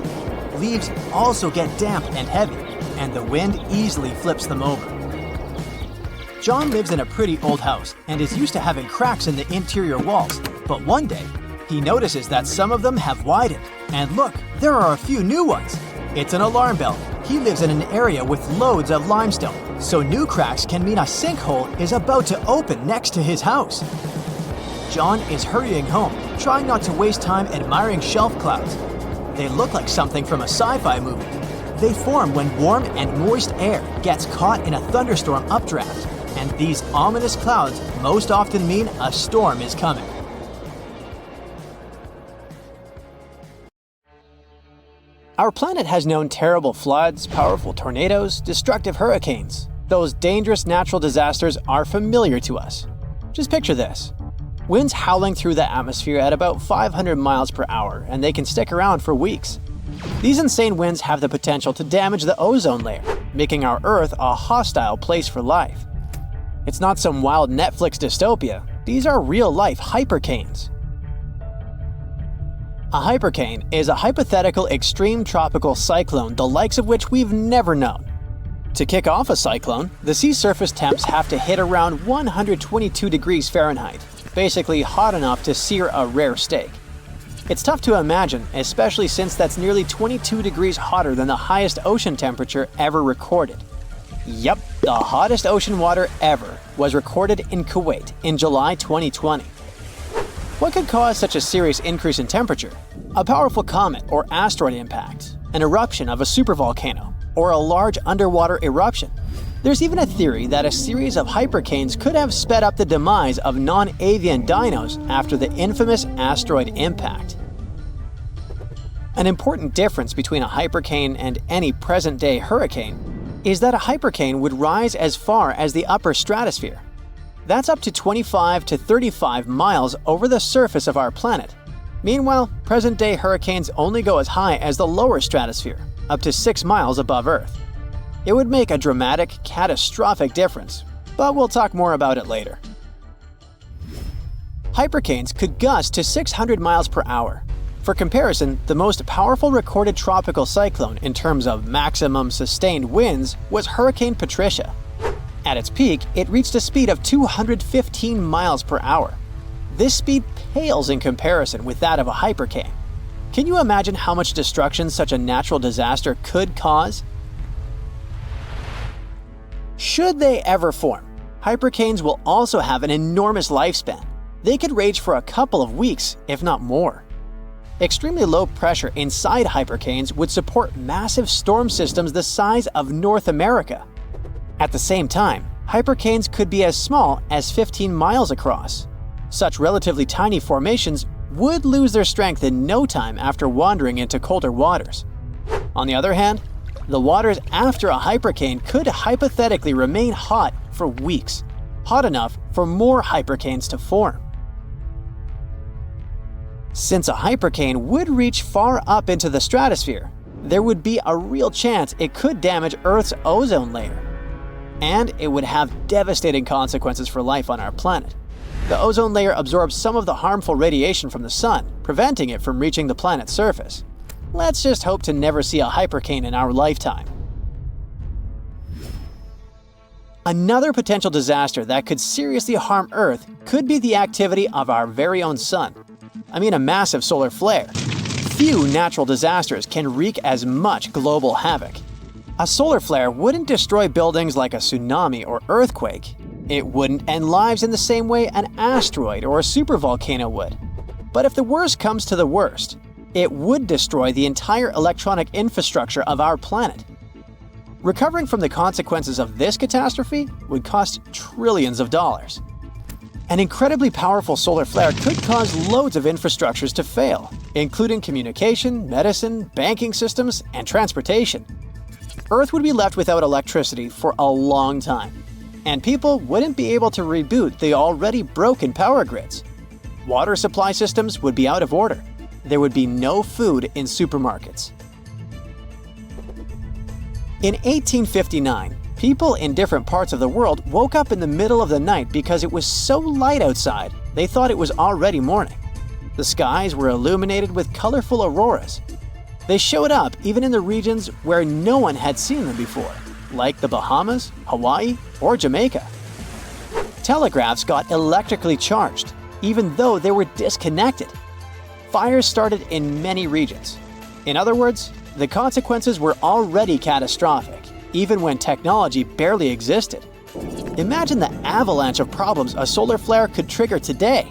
Leaves also get damp and heavy, and the wind easily flips them over. John lives in a pretty old house and is used to having cracks in the interior walls, but one day, he notices that some of them have widened. And look, there are a few new ones. It's an alarm bell. He lives in an area with loads of limestone, so new cracks can mean a sinkhole is about to open next to his house. John is hurrying home, trying not to waste time admiring shelf clouds. They look like something from a sci-fi movie. They form when warm and moist air gets caught in a thunderstorm updraft, and these ominous clouds most often mean a storm is coming. Our planet has known terrible floods, powerful tornadoes, destructive hurricanes. Those dangerous natural disasters are familiar to us. Just picture this. Winds howling through the atmosphere at about 500 miles per hour, and they can stick around for weeks. These insane winds have the potential to damage the ozone layer, making our Earth a hostile place for life. It's not some wild Netflix dystopia. These are real-life hypercanes. A hypercane is a hypothetical extreme tropical cyclone the likes of which we've never known. To kick off a cyclone, the sea surface temps have to hit around 122 degrees Fahrenheit, basically hot enough to sear a rare steak. It's tough to imagine, especially since that's nearly 22 degrees hotter than the highest ocean temperature ever recorded. Yep, the hottest ocean water ever was recorded in Kuwait in July 2020. What could cause such a serious increase in temperature? A powerful comet or asteroid impact, an eruption of a supervolcano, or a large underwater eruption. There's even a theory that a series of hypercanes could have sped up the demise of non-avian dinos after the infamous asteroid impact. An important difference between a hypercane and any present-day hurricane is that a hypercane would rise as far as the upper stratosphere. That's up to 25 to 35 miles over the surface of our planet. Meanwhile, present-day hurricanes only go as high as the lower stratosphere, up to 6 miles above Earth. It would make a dramatic, catastrophic difference, but we'll talk more about it later. Hypercanes could gust to 600 miles per hour. For comparison, the most powerful recorded tropical cyclone in terms of maximum sustained winds was Hurricane Patricia. At its peak, it reached a speed of 215 miles per hour. This speed pales in comparison with that of a hypercane. Can you imagine how much destruction such a natural disaster could cause? Should they ever form, hypercanes will also have an enormous lifespan. They could rage for a couple of weeks, if not more. Extremely low pressure inside hypercanes would support massive storm systems the size of North America. At the same time, hypercanes could be as small as 15 miles across. Such relatively tiny formations would lose their strength in no time after wandering into colder waters. On the other hand, the waters after a hypercane could hypothetically remain hot for weeks, hot enough for more hypercanes to form. Since a hypercane would reach far up into the stratosphere, there would be a real chance it could damage Earth's ozone layer. And it would have devastating consequences for life on our planet. The ozone layer absorbs some of the harmful radiation from the sun, preventing it from reaching the planet's surface. Let's just hope to never see a hypercane in our lifetime. Another potential disaster that could seriously harm Earth could be the activity of our very own sun. I mean a massive solar flare. Few natural disasters can wreak as much global havoc. A solar flare wouldn't destroy buildings like a tsunami or earthquake. It wouldn't end lives in the same way an asteroid or a supervolcano would. But if the worst comes to the worst, it would destroy the entire electronic infrastructure of our planet. Recovering from the consequences of this catastrophe would cost trillions of dollars. An incredibly powerful solar flare could cause loads of infrastructures to fail, including communication, medicine, banking systems, and transportation. Earth would be left without electricity for a long time, and people wouldn't be able to reboot the already broken power grids. Water supply systems would be out of order. There would be no food in supermarkets. In 1859, people in different parts of the world woke up in the middle of the night because it was so light outside, they thought it was already morning. The skies were illuminated with colorful auroras. They showed up even in the regions where no one had seen them before, like the Bahamas, Hawaii, or Jamaica. Telegraphs got electrically charged, even though they were disconnected. Fires started in many regions. In other words, the consequences were already catastrophic, even when technology barely existed. Imagine the avalanche of problems a solar flare could trigger today.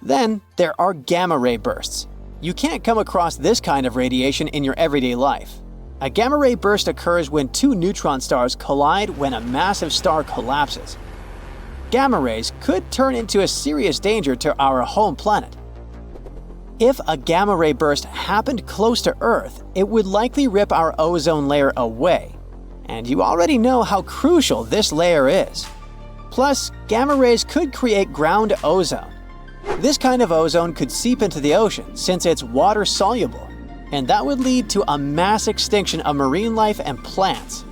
Then there are gamma-ray bursts. You can't come across this kind of radiation in your everyday life. A gamma-ray burst occurs when two neutron stars collide when a massive star collapses. Gamma rays could turn into a serious danger to our home planet. If a gamma-ray burst happened close to Earth, it would likely rip our ozone layer away. And you already know how crucial this layer is. Plus, gamma rays could create ground ozone. This kind of ozone could seep into the ocean since it's water-soluble, and that would lead to a mass extinction of marine life and plants.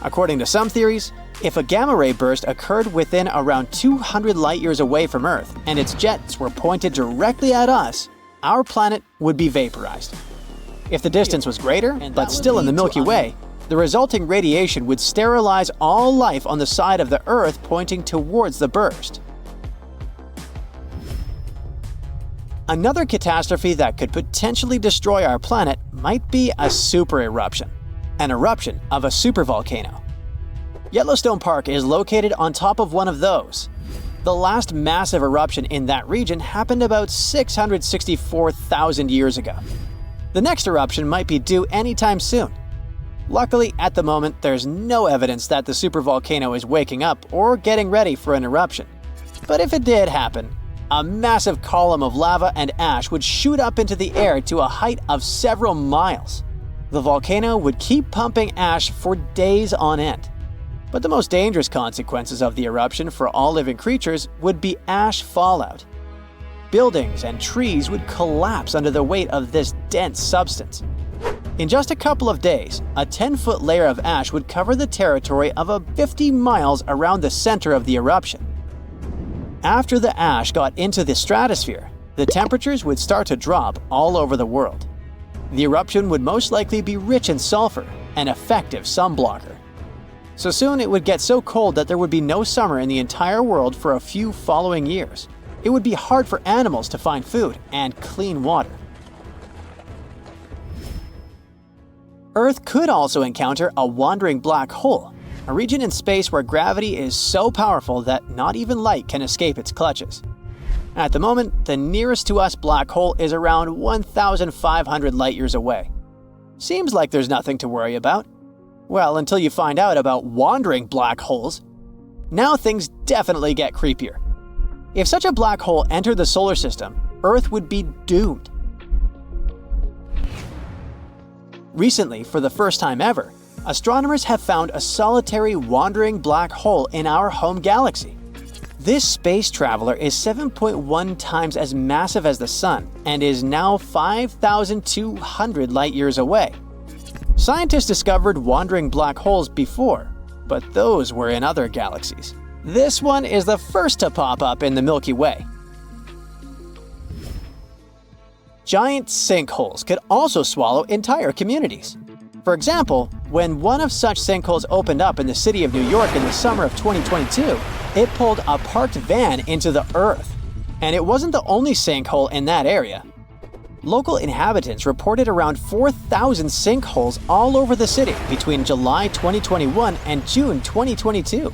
According to some theories, if a gamma-ray burst occurred within around 200 light-years away from Earth and its jets were pointed directly at us, our planet would be vaporized. If the distance was greater, but still in the Milky Way, the resulting radiation would sterilize all life on the side of the Earth pointing towards the burst. Another catastrophe that could potentially destroy our planet might be a supereruption, an eruption of a supervolcano. Yellowstone Park is located on top of one of those. The last massive eruption in that region happened about 664,000 years ago. The next eruption might be due anytime soon. Luckily, at the moment, there's no evidence that the supervolcano is waking up or getting ready for an eruption. But if it did happen, a massive column of lava and ash would shoot up into the air to a height of several miles. The volcano would keep pumping ash for days on end. But the most dangerous consequences of the eruption for all living creatures would be ash fallout. Buildings and trees would collapse under the weight of this dense substance. In just a couple of days, a 10-foot layer of ash would cover the territory of 50 miles around the center of the eruption. After the ash got into the stratosphere, the temperatures would start to drop all over the world. The eruption would most likely be rich in sulfur, an effective sunblocker. So soon it would get so cold that there would be no summer in the entire world for a few following years. It would be hard for animals to find food and clean water. Earth could also encounter a wandering black hole, a region in space where gravity is so powerful that not even light can escape its clutches. At the moment, the nearest to us black hole is around 1,500 light-years away. Seems like there's nothing to worry about. Well, until you find out about wandering black holes. Now things definitely get creepier. If such a black hole entered the solar system, Earth would be doomed. Recently, for the first time ever, astronomers have found a solitary wandering black hole in our home galaxy. This space traveler is 7.1 times as massive as the Sun and is now 5,200 light-years away. Scientists discovered wandering black holes before, but those were in other galaxies. This one is the first to pop up in the Milky Way. Giant sinkholes could also swallow entire communities. For example, when one of such sinkholes opened up in the city of New York in the summer of 2022, it pulled a parked van into the earth. And it wasn't the only sinkhole in that area. Local inhabitants reported around 4,000 sinkholes all over the city between July 2021 and June 2022.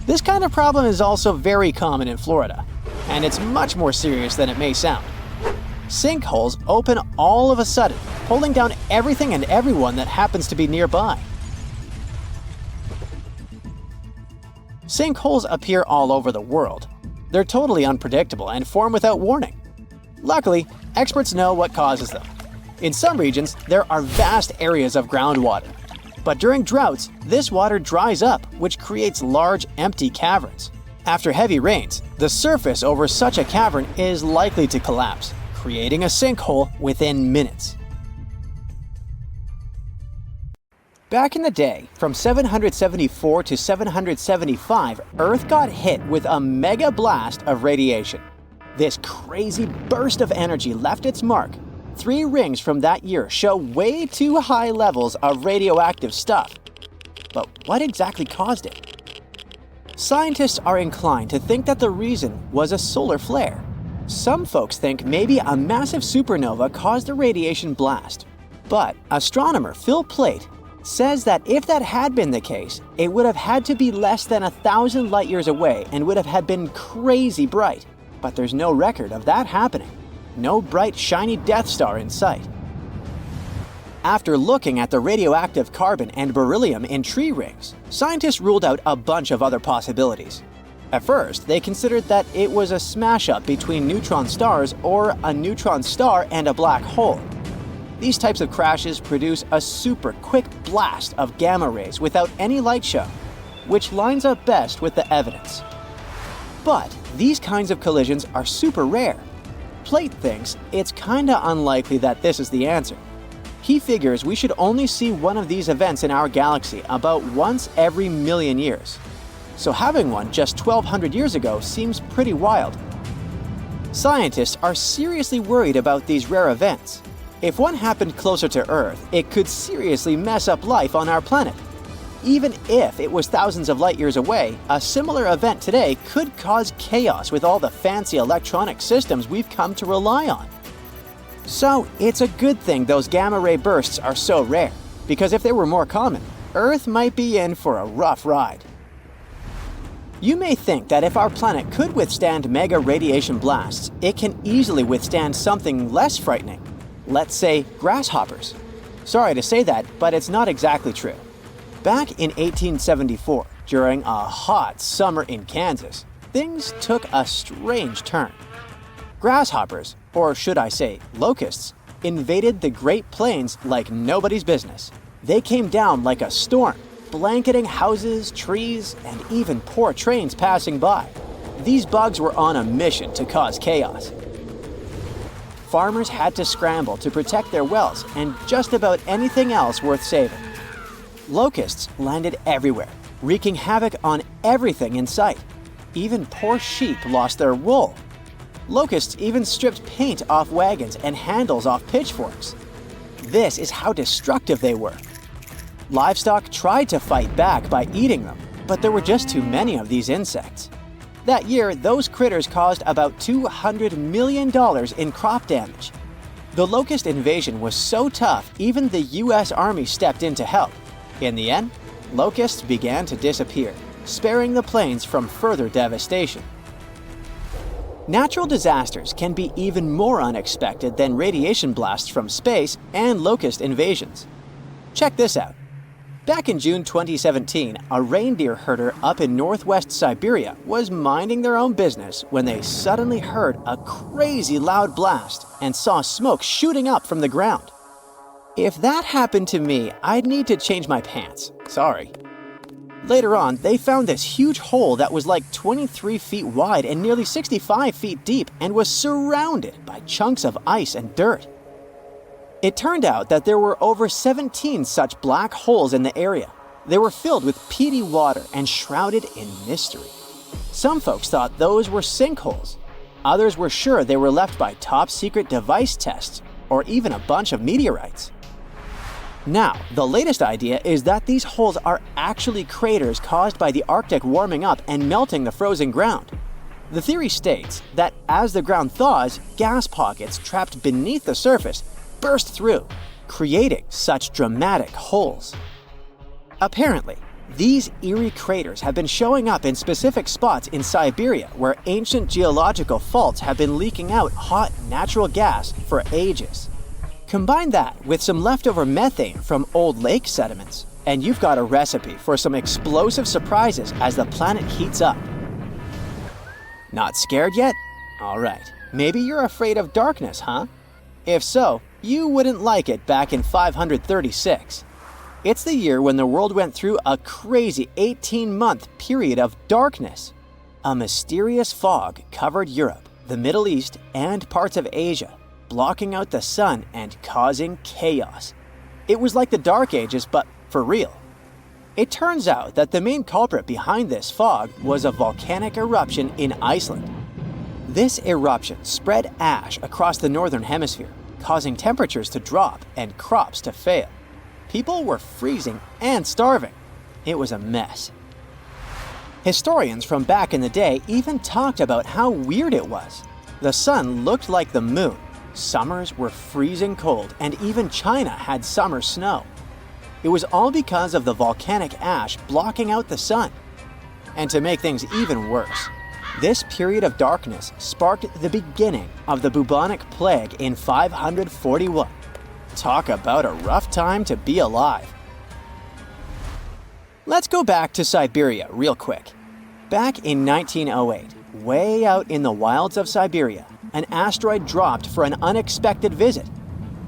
This kind of problem is also very common in Florida, and it's much more serious than it may sound. Sinkholes open all of a sudden, pulling down everything and everyone that happens to be nearby. Sinkholes appear all over the world. They're totally unpredictable and form without warning. Luckily, experts know what causes them. In some regions, there are vast areas of groundwater. But during droughts, this water dries up, which creates large, empty caverns. After heavy rains, the surface over such a cavern is likely to collapse, creating a sinkhole within minutes. Back in the day, from 774 to 775, Earth got hit with a mega blast of radiation. This crazy burst of energy left its mark. 3 rings from that year show way too high levels of radioactive stuff. But what exactly caused it? Scientists are inclined to think that the reason was a solar flare. Some folks think maybe a massive supernova caused the radiation blast. But astronomer Phil Plait says that if that had been the case, it would have had to be less than 1,000 light-years away and would have been crazy bright. But there's no record of that happening. No bright, shiny Death Star in sight. After looking at the radioactive carbon and beryllium in tree rings, scientists ruled out a bunch of other possibilities. At first, they considered that it was a smash-up between neutron stars or a neutron star and a black hole. These types of crashes produce a super quick blast of gamma rays without any light show, which lines up best with the evidence. But these kinds of collisions are super rare. Plate thinks it's kinda unlikely that this is the answer. He figures we should only see one of these events in our galaxy about once every million years. So having one just 1,200 years ago seems pretty wild. Scientists are seriously worried about these rare events. If one happened closer to Earth, it could seriously mess up life on our planet. Even if it was thousands of light years away, a similar event today could cause chaos with all the fancy electronic systems we've come to rely on. So it's a good thing those gamma ray bursts are so rare, because if they were more common, Earth might be in for a rough ride. You may think that if our planet could withstand mega radiation blasts, it can easily withstand something less frightening. Let's say grasshoppers. Sorry to say that, but it's not exactly true. Back in 1874, during a hot summer in Kansas, things took a strange turn. Grasshoppers, or should I say locusts, invaded the Great Plains like nobody's business. They came down like a storm, blanketing houses, trees, and even poor trains passing by. These bugs were on a mission to cause chaos. Farmers had to scramble to protect their wells and just about anything else worth saving. Locusts landed everywhere, wreaking havoc on everything in sight. Even poor sheep lost their wool. Locusts even stripped paint off wagons and handles off pitchforks. This is how destructive they were. Livestock tried to fight back by eating them, but there were just too many of these insects. That year, those critters caused about $200 million in crop damage. The locust invasion was so tough, even the US Army stepped in to help. In the end, locusts began to disappear, sparing the plains from further devastation. Natural disasters can be even more unexpected than radiation blasts from space and locust invasions. Check this out. Back in June 2017, a reindeer herder up in northwest Siberia was minding their own business when they suddenly heard a crazy loud blast and saw smoke shooting up from the ground. If that happened to me, I'd need to change my pants. Sorry. Later on, they found this huge hole that was like 23 feet wide and nearly 65 feet deep and was surrounded by chunks of ice and dirt. It turned out that there were over 17 such black holes in the area. They were filled with peaty water and shrouded in mystery. Some folks thought those were sinkholes. Others were sure they were left by top-secret device tests or even a bunch of meteorites. Now, the latest idea is that these holes are actually craters caused by the Arctic warming up and melting the frozen ground. The theory states that as the ground thaws, gas pockets trapped beneath the surface burst through, creating such dramatic holes. Apparently, these eerie craters have been showing up in specific spots in Siberia where ancient geological faults have been leaking out hot natural gas for ages. Combine that with some leftover methane from old lake sediments, and you've got a recipe for some explosive surprises as the planet heats up. Not scared yet? All right, maybe you're afraid of darkness, huh? If so, you wouldn't like it back in 536. It's the year when the world went through a crazy 18-month period of darkness. A mysterious fog covered Europe, the Middle East, and parts of Asia, blocking out the sun and causing chaos. It was like the Dark Ages, but for real. It turns out that the main culprit behind this fog was a volcanic eruption in Iceland. This eruption spread ash across the northern hemisphere, causing temperatures to drop and crops to fail. People were freezing and starving. It was a mess. Historians from back in the day even talked about how weird it was. The sun looked like the moon, summers were freezing cold, and even China had summer snow. It was all because of the volcanic ash blocking out the sun. And to make things even worse, this period of darkness sparked the beginning of the bubonic plague in 541. Talk about a rough time to be alive. Let's go back to Siberia real quick. Back in 1908, way out in the wilds of Siberia, an asteroid dropped for an unexpected visit.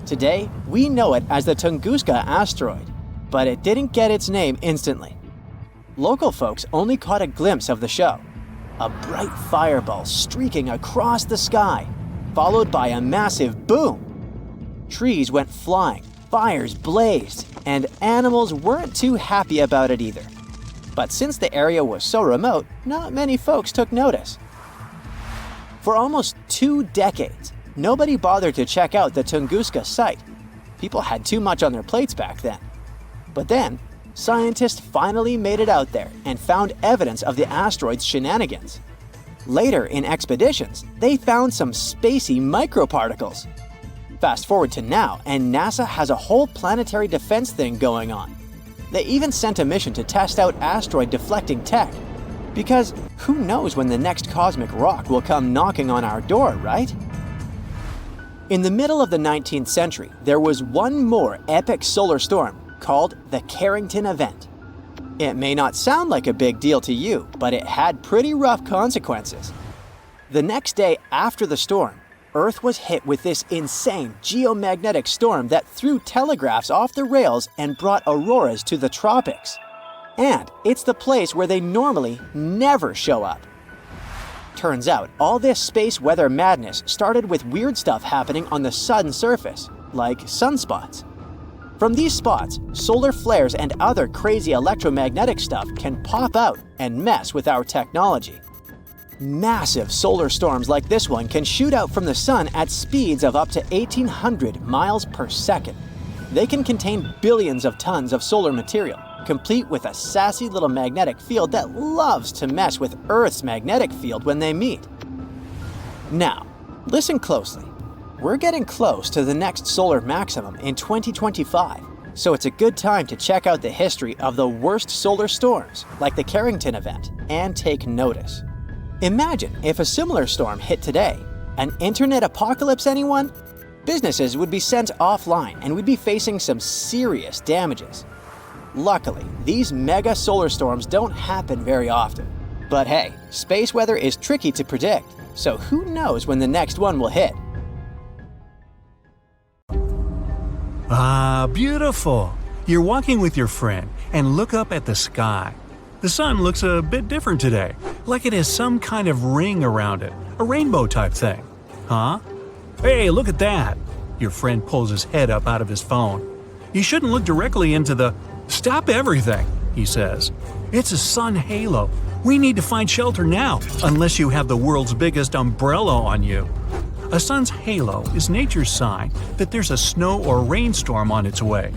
Today, we know it as the Tunguska asteroid, but it didn't get its name instantly. Local folks only caught a glimpse of the show. A bright fireball streaking across the sky, followed by a massive boom. Trees went flying, fires blazed, and animals weren't too happy about it either. But since the area was so remote, not many folks took notice. For almost 2 decades, nobody bothered to check out the Tunguska site. People had too much on their plates back then. But then, scientists finally made it out there and found evidence of the asteroid's shenanigans. Later in expeditions, they found some spacey microparticles. Fast forward to now, and NASA has a whole planetary defense thing going on. They even sent a mission to test out asteroid deflecting tech. Because who knows when the next cosmic rock will come knocking on our door, right? In the middle of the 19th century, there was one more epic solar storm called the Carrington event. It may not sound like a big deal to you, but it had pretty rough consequences. The next day after the storm, Earth was hit with this insane geomagnetic storm that threw telegraphs off the rails and brought auroras to the tropics. And it's the place where they normally never show up. Turns out, all this space weather madness started with weird stuff happening on the sun's surface, like sunspots. From these spots, solar flares and other crazy electromagnetic stuff can pop out and mess with our technology. Massive solar storms like this one can shoot out from the sun at speeds of up to 1,800 miles per second. They can contain billions of tons of solar material, complete with a sassy little magnetic field that loves to mess with Earth's magnetic field when they meet. Now, listen closely. We're getting close to the next solar maximum in 2025, so it's a good time to check out the history of the worst solar storms, like the Carrington event, and take notice. Imagine if a similar storm hit today. An internet apocalypse, anyone? Businesses would be sent offline and we'd be facing some serious damages. Luckily, these mega solar storms don't happen very often. But hey, space weather is tricky to predict, so who knows when the next one will hit? Ah, beautiful! You're walking with your friend and look up at the sky. The sun looks a bit different today, like it has some kind of ring around it, a rainbow type thing. Huh? Hey, look at that! Your friend pulls his head up out of his phone. You shouldn't look directly into the… Stop everything, he says. It's a sun halo. We need to find shelter now, unless you have the world's biggest umbrella on you. A sun's halo is nature's sign that there's a snow or rainstorm on its way.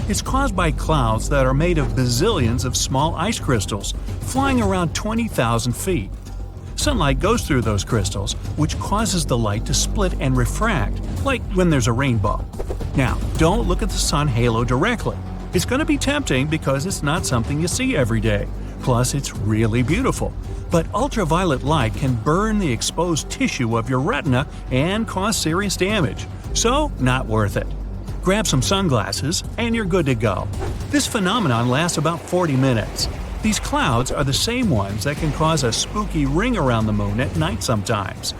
It's caused by clouds that are made of bazillions of small ice crystals, flying around 20,000 feet. Sunlight goes through those crystals, which causes the light to split and refract, like when there's a rainbow. Now, don't look at the sun halo directly. It's going to be tempting because it's not something you see every day. Plus, it's really beautiful. But ultraviolet light can burn the exposed tissue of your retina and cause serious damage. So, not worth it. Grab some sunglasses and you're good to go. This phenomenon lasts about 40 minutes. These clouds are the same ones that can cause a spooky ring around the moon at night sometimes.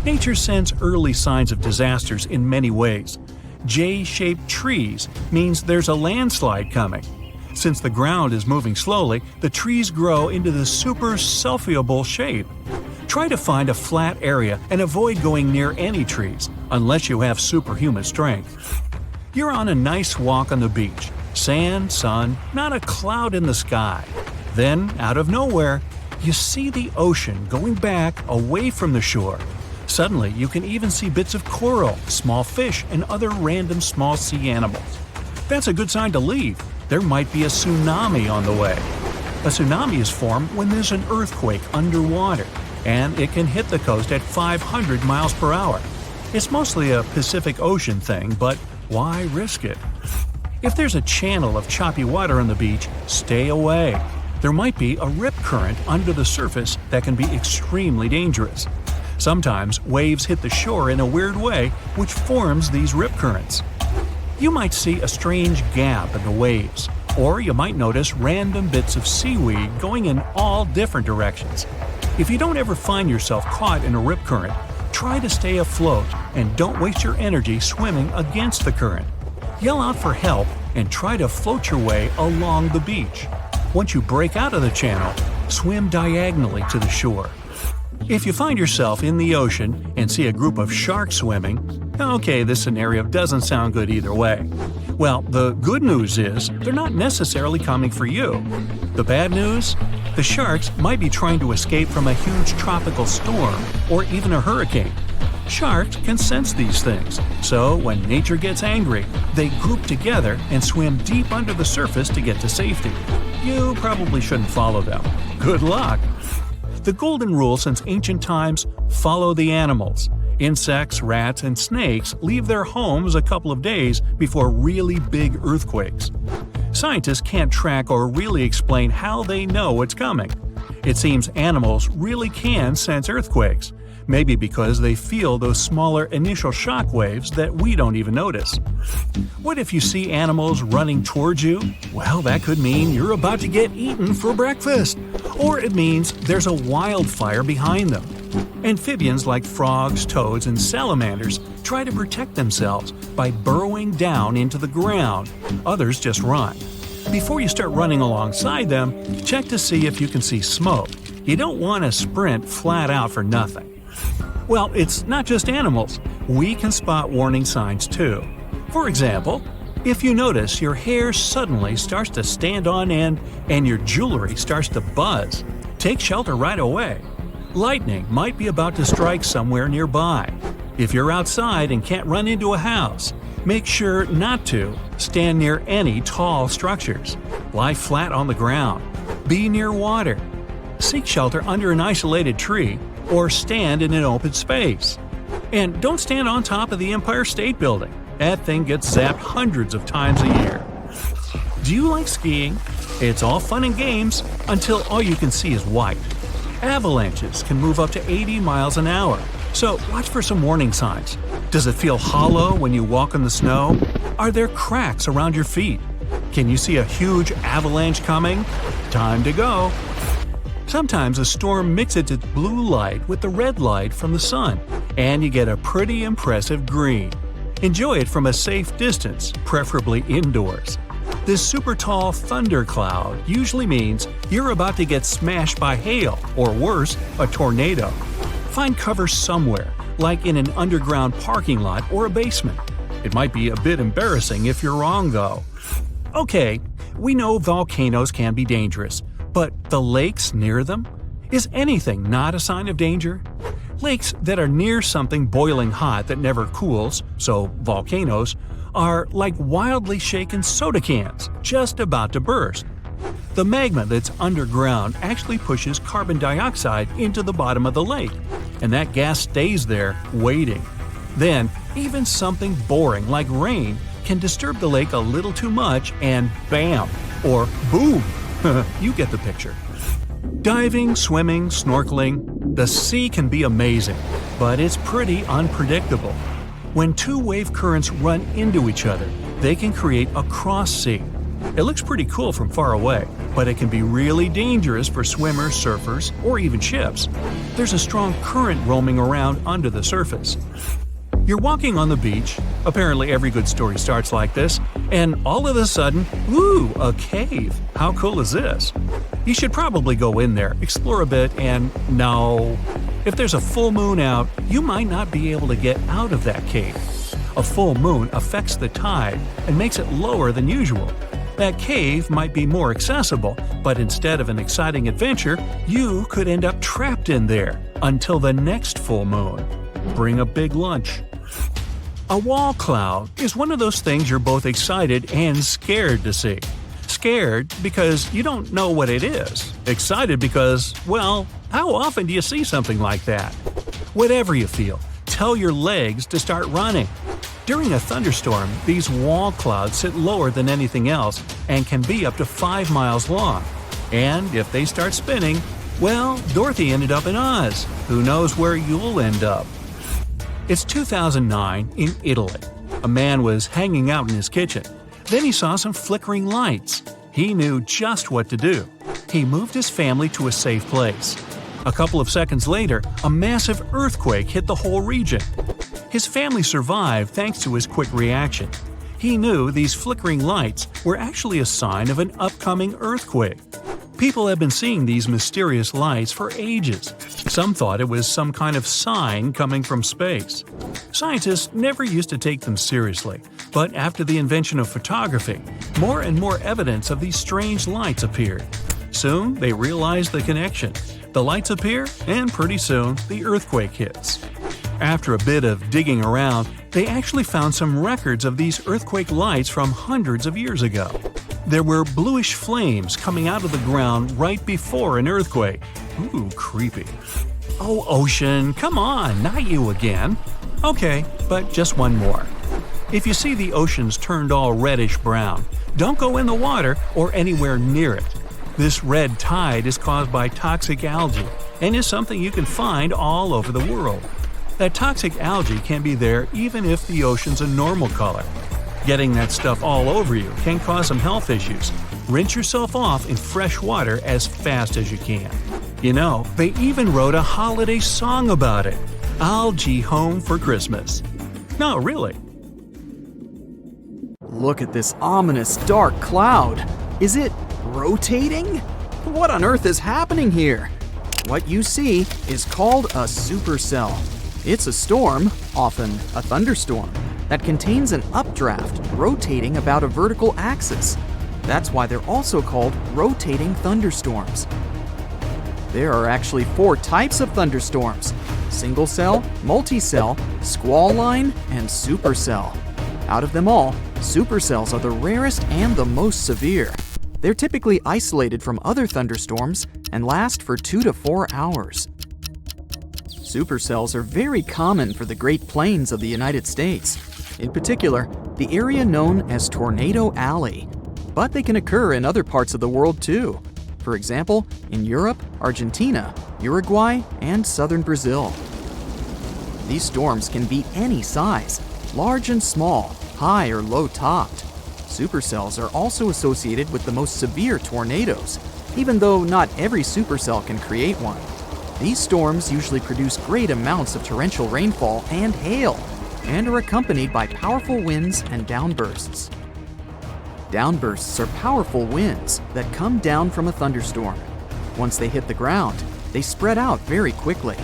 Nature sends early signs of disasters in many ways. J-shaped trees means there's a landslide coming. Since the ground is moving slowly, the trees grow into the supercellifiable shape. Try to find a flat area and avoid going near any trees, unless you have superhuman strength. You're on a nice walk on the beach. Sand, sun, not a cloud in the sky. Then, out of nowhere, you see the ocean going back away from the shore. Suddenly, you can even see bits of coral, small fish, and other random small sea animals. That's a good sign to leave. There might be a tsunami on the way. A tsunami is formed when there's an earthquake underwater, and it can hit the coast at 500 miles per hour. It's mostly a Pacific Ocean thing, but why risk it? If there's a channel of choppy water on the beach, stay away. There might be a rip current under the surface that can be extremely dangerous. Sometimes waves hit the shore in a weird way, which forms these rip currents. You might see a strange gap in the waves. Or you might notice random bits of seaweed going in all different directions. If you don't ever find yourself caught in a rip current, try to stay afloat and don't waste your energy swimming against the current. Yell out for help and try to float your way along the beach. Once you break out of the channel, swim diagonally to the shore. If you find yourself in the ocean and see a group of sharks swimming, okay, this scenario doesn't sound good either way. Well, the good news is they're not necessarily coming for you. The bad news? The sharks might be trying to escape from a huge tropical storm or even a hurricane. Sharks can sense these things, so when nature gets angry, they group together and swim deep under the surface to get to safety. You probably shouldn't follow them. Good luck! The golden rule since ancient times: follow the animals. Insects, rats, and snakes leave their homes a couple of days before really big earthquakes. Scientists can't track or really explain how they know it's coming. It seems animals really can sense earthquakes, maybe because they feel those smaller initial shock waves that we don't even notice. What if you see animals running towards you? Well, that could mean you're about to get eaten for breakfast. Or it means there's a wildfire behind them. Amphibians like frogs, toads, and salamanders try to protect themselves by burrowing down into the ground. Others just run. Before you start running alongside them, check to see if you can see smoke. You don't want to sprint flat out for nothing. Well, it's not just animals. We can spot warning signs too. For example, if you notice your hair suddenly starts to stand on end and your jewelry starts to buzz, take shelter right away. Lightning might be about to strike somewhere nearby. If you're outside and can't run into a house, make sure not to stand near any tall structures. Lie flat on the ground. Be near water. Seek shelter under an isolated tree or stand in an open space. And don't stand on top of the Empire State Building. That thing gets zapped hundreds of times a year. Do you like skiing? It's all fun and games until all you can see is white. Avalanches can move up to 80 miles an hour, so watch for some warning signs. Does it feel hollow when you walk in the snow? Are there cracks around your feet? Can you see a huge avalanche coming? Time to go! Sometimes a storm mixes its blue light with the red light from the sun, and you get a pretty impressive green. Enjoy it from a safe distance, preferably indoors. This super tall thundercloud usually means you're about to get smashed by hail, or worse, a tornado. Find cover somewhere, like in an underground parking lot or a basement. It might be a bit embarrassing if you're wrong, though. Okay, we know volcanoes can be dangerous, but the lakes near them? Is anything not a sign of danger? Lakes that are near something boiling hot that never cools, so volcanoes, are like wildly shaken soda cans, just about to burst. The magma that's underground actually pushes carbon dioxide into the bottom of the lake, and that gas stays there, waiting. Then, even something boring like rain can disturb the lake a little too much and bam! Or boom! You get the picture. Diving, swimming, snorkeling, the sea can be amazing, but it's pretty unpredictable. When two wave currents run into each other, they can create a cross sea. It looks pretty cool from far away, but it can be really dangerous for swimmers, surfers, or even ships. There's a strong current roaming around under the surface. You're walking on the beach, apparently every good story starts like this, and all of a sudden, ooh, a cave. How cool is this? You should probably go in there, explore a bit, and no. If there's a full moon out, you might not be able to get out of that cave. A full moon affects the tide and makes it lower than usual. That cave might be more accessible, but instead of an exciting adventure, you could end up trapped in there until the next full moon. Bring a big lunch. A wall cloud is one of those things you're both excited and scared to see. Scared because you don't know what it is. Excited because, well, how often do you see something like that? Whatever you feel, tell your legs to start running. During a thunderstorm, these wall clouds sit lower than anything else and can be up to 5 miles long. And if they start spinning, well, Dorothy ended up in Oz. Who knows where you'll end up? It's 2009 in Italy. A man was hanging out in his kitchen. Then he saw some flickering lights. He knew just what to do. He moved his family to a safe place. A couple of seconds later, a massive earthquake hit the whole region. His family survived thanks to his quick reaction. He knew these flickering lights were actually a sign of an upcoming earthquake. People have been seeing these mysterious lights for ages. Some thought it was some kind of sign coming from space. Scientists never used to take them seriously, but after the invention of photography, more and more evidence of these strange lights appeared. Soon, they realized the connection. The lights appear, and pretty soon, the earthquake hits. After a bit of digging around, they actually found some records of these earthquake lights from hundreds of years ago. There were bluish flames coming out of the ground right before an earthquake. Ooh, creepy. Oh, ocean, come on, not you again. Okay, but just one more. If you see the oceans turned all reddish-brown, don't go in the water or anywhere near it. This red tide is caused by toxic algae and is something you can find all over the world. That toxic algae can be there even if the ocean's a normal color. Getting that stuff all over you can cause some health issues. Rinse yourself off in fresh water as fast as you can. You know, they even wrote a holiday song about it. Algae home for Christmas. No, really. Look at this ominous dark cloud. Is it rotating? What on earth is happening here? What you see is called a supercell. It's a storm, often a thunderstorm, that contains an updraft rotating about a vertical axis. That's why they're also called rotating thunderstorms. There are actually 4 types of thunderstorms: single cell, multicell, squall line, and supercell. Out of them all, supercells are the rarest and the most severe. They're typically isolated from other thunderstorms and last for 2 to 4 hours. Supercells are very common for the Great Plains of the United States, in particular, the area known as Tornado Alley. But they can occur in other parts of the world too. For example, in Europe, Argentina, Uruguay, and southern Brazil. These storms can be any size, large and small, high or low topped. Supercells are also associated with the most severe tornadoes, even though not every supercell can create one. These storms usually produce great amounts of torrential rainfall and hail, and are accompanied by powerful winds and downbursts. Downbursts are powerful winds that come down from a thunderstorm. Once they hit the ground, they spread out very quickly.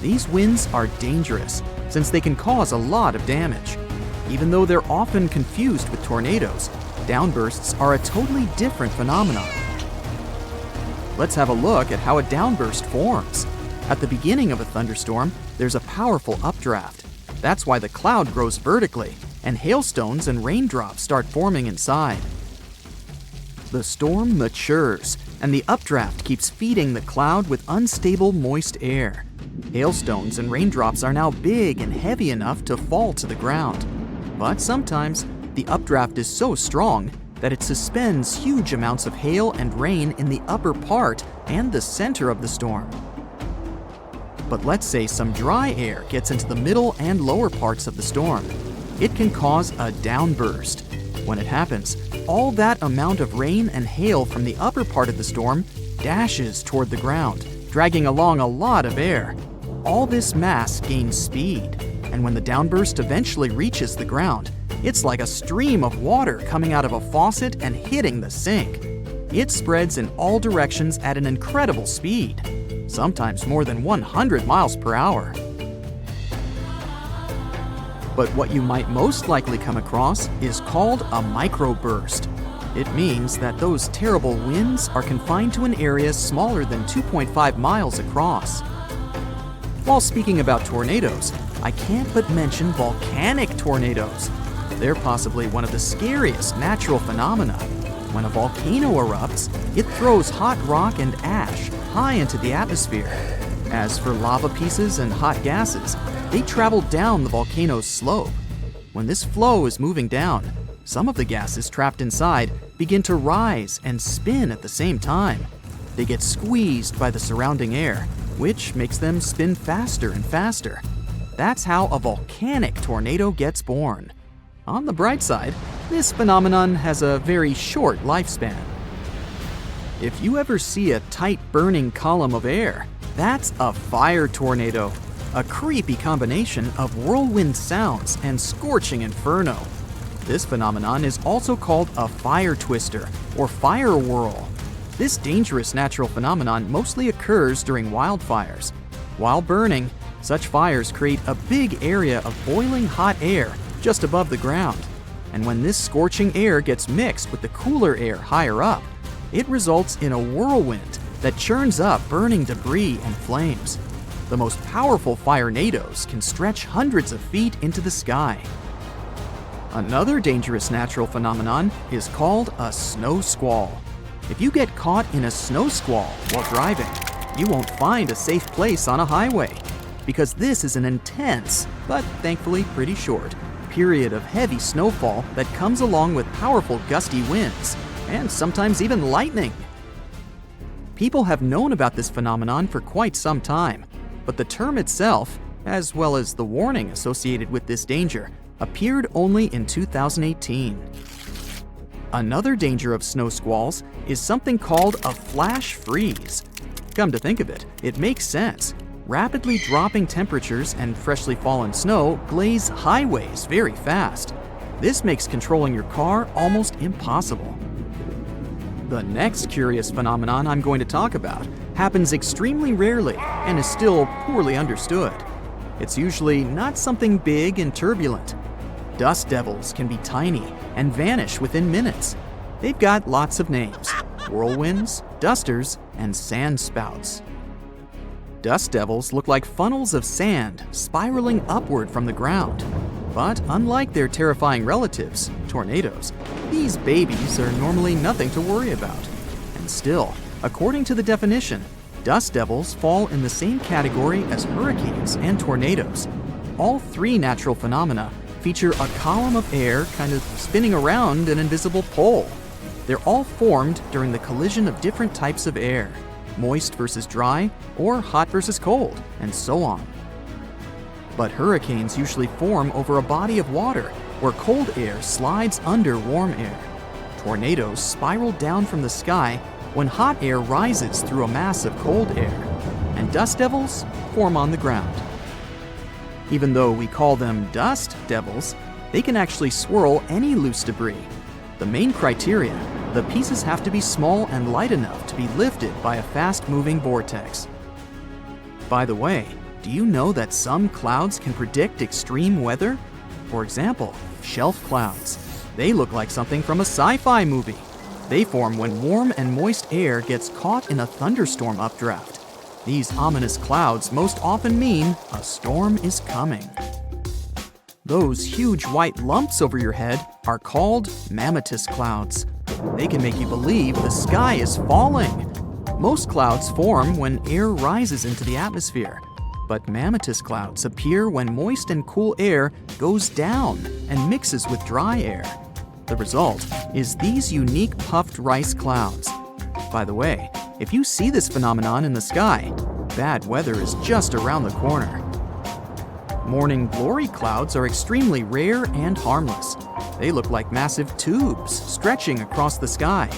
These winds are dangerous since they can cause a lot of damage. Even though they're often confused with tornadoes, downbursts are a totally different phenomenon. Let's have a look at how a downburst forms. At the beginning of a thunderstorm, there's a powerful updraft. That's why the cloud grows vertically, and hailstones and raindrops start forming inside. The storm matures, and the updraft keeps feeding the cloud with unstable, moist air. Hailstones and raindrops are now big and heavy enough to fall to the ground. But sometimes, the updraft is so strong that it suspends huge amounts of hail and rain in the upper part and the center of the storm. But let's say some dry air gets into the middle and lower parts of the storm. It can cause a downburst. When it happens, all that amount of rain and hail from the upper part of the storm dashes toward the ground, dragging along a lot of air. All this mass gains speed, and when the downburst eventually reaches the ground, it's like a stream of water coming out of a faucet and hitting the sink. It spreads in all directions at an incredible speed, sometimes more than 100 miles per hour. But what you might most likely come across is called a microburst. It means that those terrible winds are confined to an area smaller than 2.5 miles across. While speaking about tornadoes, I can't but mention volcanic tornadoes. They're possibly one of the scariest natural phenomena. When a volcano erupts, it throws hot rock and ash high into the atmosphere. As for lava pieces and hot gases, they travel down the volcano's slope. When this flow is moving down, some of the gases trapped inside begin to rise and spin at the same time. They get squeezed by the surrounding air, which makes them spin faster and faster. That's how a volcanic tornado gets born. On the bright side, this phenomenon has a very short lifespan. If you ever see a tight burning column of air, that's a fire tornado, a creepy combination of whirlwind sounds and scorching inferno. This phenomenon is also called a fire twister or fire whirl. This dangerous natural phenomenon mostly occurs during wildfires. While burning, such fires create a big area of boiling hot air just above the ground. And when this scorching air gets mixed with the cooler air higher up, it results in a whirlwind that churns up burning debris and flames. The most powerful firenados can stretch hundreds of feet into the sky. Another dangerous natural phenomenon is called a snow squall. If you get caught in a snow squall while driving, you won't find a safe place on a highway, because this is an intense, but thankfully pretty short, period of heavy snowfall that comes along with powerful gusty winds, and sometimes even lightning. People have known about this phenomenon for quite some time, but the term itself, as well as the warning associated with this danger, appeared only in 2018. Another danger of snow squalls is something called a flash freeze. Come to think of it, it makes sense. Rapidly dropping temperatures and freshly fallen snow glaze highways very fast. This makes controlling your car almost impossible. The next curious phenomenon I'm going to talk about happens extremely rarely and is still poorly understood. It's usually not something big and turbulent. Dust devils can be tiny and vanish within minutes. They've got lots of names: whirlwinds, dusters, and sand spouts. Dust devils look like funnels of sand spiraling upward from the ground. But unlike their terrifying relatives, tornadoes, these babies are normally nothing to worry about. And still, according to the definition, dust devils fall in the same category as hurricanes and tornadoes. All three natural phenomena feature a column of air kind of spinning around an invisible pole. They're all formed during the collision of different types of air, moist versus dry, or hot versus cold, and so on. But hurricanes usually form over a body of water where cold air slides under warm air. Tornadoes spiral down from the sky when hot air rises through a mass of cold air, and dust devils form on the ground. Even though we call them dust devils, they can actually swirl any loose debris. The main criteria: the pieces have to be small and light enough to be lifted by a fast-moving vortex. By the way, do you know that some clouds can predict extreme weather? For example, shelf clouds. They look like something from a sci-fi movie. They form when warm and moist air gets caught in a thunderstorm updraft. These ominous clouds most often mean a storm is coming. Those huge white lumps over your head are called mammatus clouds. They can make you believe the sky is falling. Most clouds form when air rises into the atmosphere, but mammatus clouds appear when moist and cool air goes down and mixes with dry air. The result is these unique puffed rice clouds. By the way, if you see this phenomenon in the sky, bad weather is just around the corner. Morning glory clouds are extremely rare and harmless. They look like massive tubes stretching across the sky.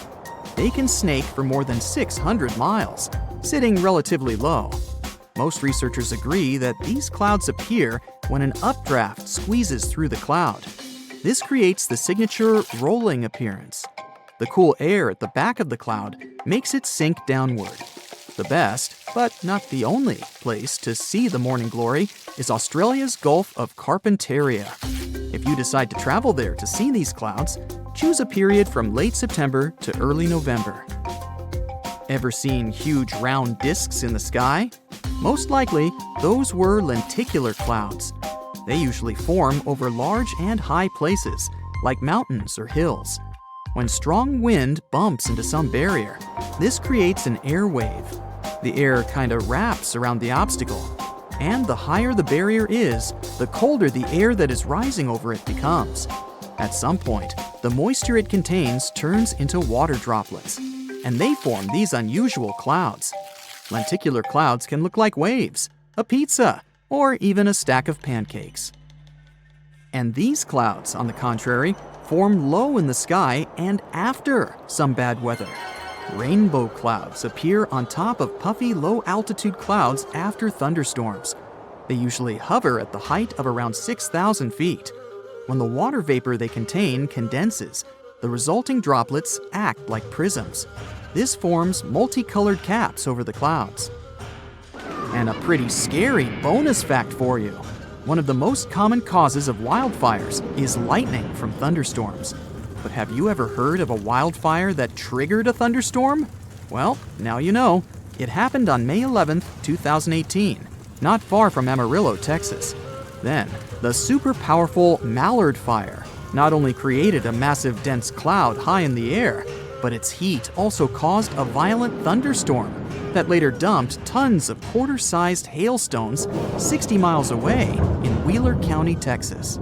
They can snake for more than 600 miles, sitting relatively low. Most researchers agree that these clouds appear when an updraft squeezes through the cloud. This creates the signature rolling appearance. The cool air at the back of the cloud makes it sink downward. The best, but not the only, place to see the morning glory is Australia's Gulf of Carpentaria. If you decide to travel there to see these clouds, choose a period from late September to early November. Ever seen huge round disks in the sky? Most likely, those were lenticular clouds. They usually form over large and high places, like mountains or hills. When strong wind bumps into some barrier, this creates an air wave. The air kind of wraps around the obstacle, and the higher the barrier is, the colder the air that is rising over it becomes. At some point, the moisture it contains turns into water droplets, and they form these unusual clouds. Lenticular clouds can look like waves, a pizza, or even a stack of pancakes. And these clouds, on the contrary, form low in the sky and after some bad weather. Rainbow clouds appear on top of puffy low-altitude clouds after thunderstorms. They usually hover at the height of around 6,000 feet. When the water vapor they contain condenses, the resulting droplets act like prisms. This forms multicolored caps over the clouds. And a pretty scary bonus fact for you. One of the most common causes of wildfires is lightning from thunderstorms. But have you ever heard of a wildfire that triggered a thunderstorm? Well, now you know. It happened on May 11, 2018, not far from Amarillo, Texas. Then, the super powerful Mallard Fire not only created a massive dense cloud high in the air, but its heat also caused a violent thunderstorm that later dumped tons of quarter-sized hailstones 60 miles away in Wheeler County, Texas.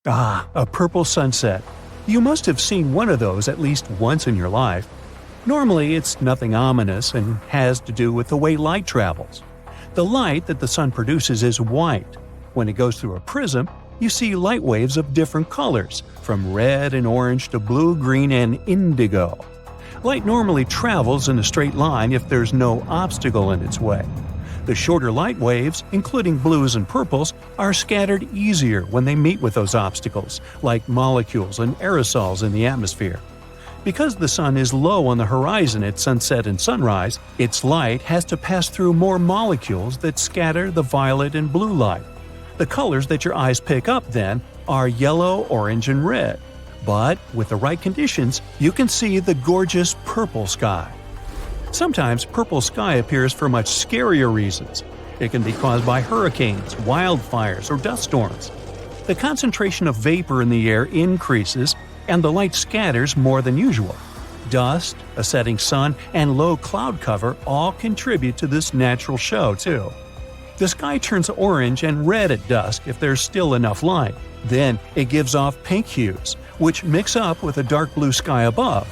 Ah, a purple sunset. You must have seen one of those at least once in your life. Normally, it's nothing ominous and has to do with the way light travels. The light that the sun produces is white. When it goes through a prism, you see light waves of different colors, from red and orange to blue, green, and indigo. Light normally travels in a straight line if there's no obstacle in its way. The shorter light waves, including blues and purples, are scattered easier when they meet with those obstacles, like molecules and aerosols in the atmosphere. Because the sun is low on the horizon at sunset and sunrise, its light has to pass through more molecules that scatter the violet and blue light. The colors that your eyes pick up, then, are yellow, orange, and red. But with the right conditions, you can see the gorgeous purple sky. Sometimes purple sky appears for much scarier reasons. It can be caused by hurricanes, wildfires, or dust storms. The concentration of vapor in the air increases, and the light scatters more than usual. Dust, a setting sun, and low cloud cover all contribute to this natural show, too. The sky turns orange and red at dusk if there's still enough light. Then it gives off pink hues, which mix up with a dark blue sky above.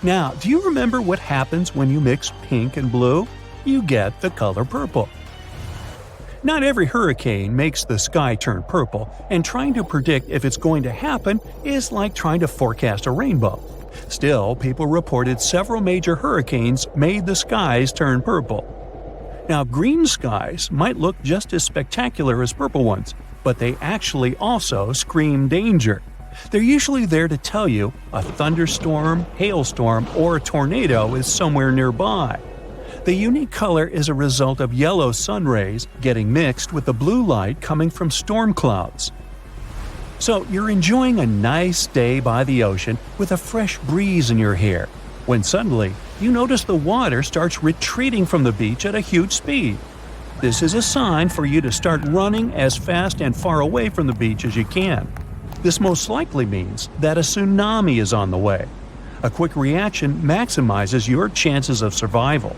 Now, do you remember what happens when you mix pink and blue? You get the color purple. Not every hurricane makes the sky turn purple, and trying to predict if it's going to happen is like trying to forecast a rainbow. Still, people reported several major hurricanes made the skies turn purple. Now, green skies might look just as spectacular as purple ones, but they actually also scream danger. They're usually there to tell you a thunderstorm, hailstorm, or a tornado is somewhere nearby. The unique color is a result of yellow sun rays getting mixed with the blue light coming from storm clouds. So you're enjoying a nice day by the ocean with a fresh breeze in your hair, when suddenly you notice the water starts retreating from the beach at a huge speed. This is a sign for you to start running as fast and far away from the beach as you can. This most likely means that a tsunami is on the way. A quick reaction maximizes your chances of survival.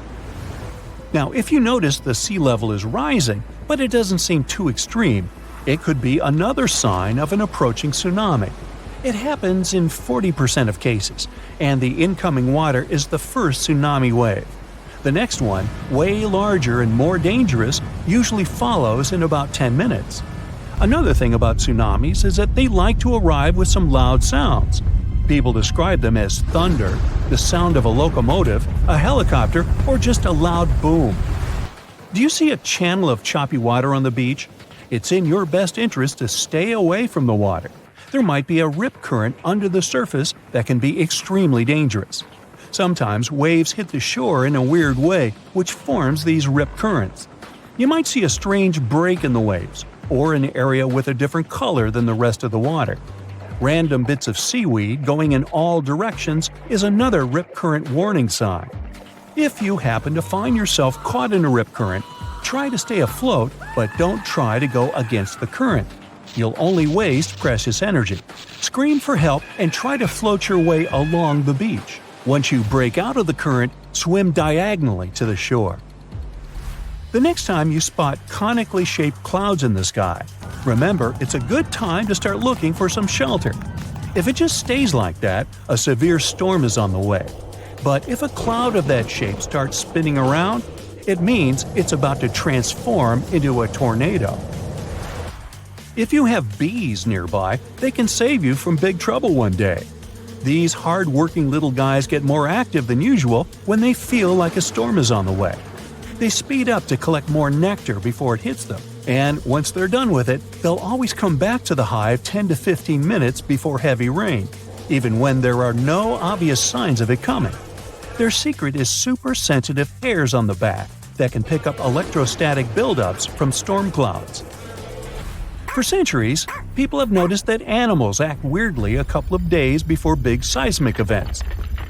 Now, if you notice the sea level is rising, but it doesn't seem too extreme, it could be another sign of an approaching tsunami. It happens in 40% of cases, and the incoming water is the first tsunami wave. The next one, way larger and more dangerous, usually follows in about 10 minutes. Another thing about tsunamis is that they like to arrive with some loud sounds. People describe them as thunder, the sound of a locomotive, a helicopter, or just a loud boom. Do you see a channel of choppy water on the beach? It's in your best interest to stay away from the water. There might be a rip current under the surface that can be extremely dangerous. Sometimes waves hit the shore in a weird way, which forms these rip currents. You might see a strange break in the waves, or an area with a different color than the rest of the water. Random bits of seaweed going in all directions is another rip current warning sign. If you happen to find yourself caught in a rip current, try to stay afloat, but don't try to go against the current. You'll only waste precious energy. Scream for help and try to float your way along the beach. Once you break out of the current, swim diagonally to the shore. The next time you spot conically shaped clouds in the sky, remember it's a good time to start looking for some shelter. If it just stays like that, a severe storm is on the way. But if a cloud of that shape starts spinning around, it means it's about to transform into a tornado. If you have bees nearby, they can save you from big trouble one day. These hard-working little guys get more active than usual when they feel like a storm is on the way. They speed up to collect more nectar before it hits them, and once they're done with it, they'll always come back to the hive 10 to 15 minutes before heavy rain, even when there are no obvious signs of it coming. Their secret is super sensitive hairs on the back that can pick up electrostatic buildups from storm clouds. For centuries, people have noticed that animals act weirdly a couple of days before big seismic events.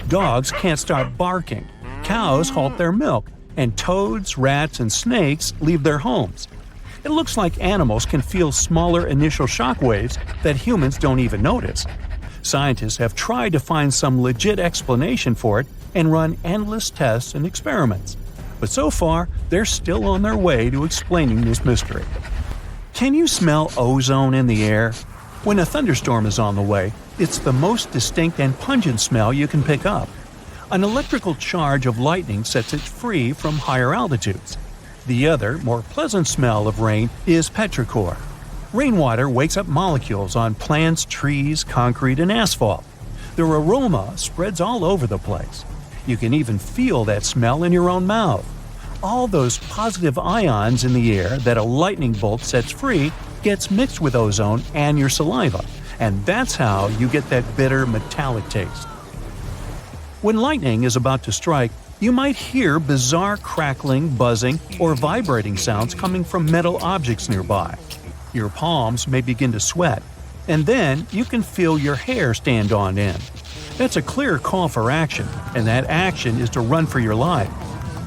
Dogs can't start barking, cows halt their milk, and toads, rats, and snakes leave their homes. It looks like animals can feel smaller initial shock waves that humans don't even notice. Scientists have tried to find some legit explanation for it and run endless tests and experiments. But so far, they're still on their way to explaining this mystery. Can you smell ozone in the air? When a thunderstorm is on the way, it's the most distinct and pungent smell you can pick up. An electrical charge of lightning sets it free from higher altitudes. The other, more pleasant smell of rain is petrichor. Rainwater wakes up molecules on plants, trees, concrete, and asphalt. Their aroma spreads all over the place. You can even feel that smell in your own mouth. All those positive ions in the air that a lightning bolt sets free gets mixed with ozone and your saliva, and that's how you get that bitter metallic taste. When lightning is about to strike, you might hear bizarre crackling, buzzing, or vibrating sounds coming from metal objects nearby. Your palms may begin to sweat, and then you can feel your hair stand on end. That's a clear call for action, and that action is to run for your life.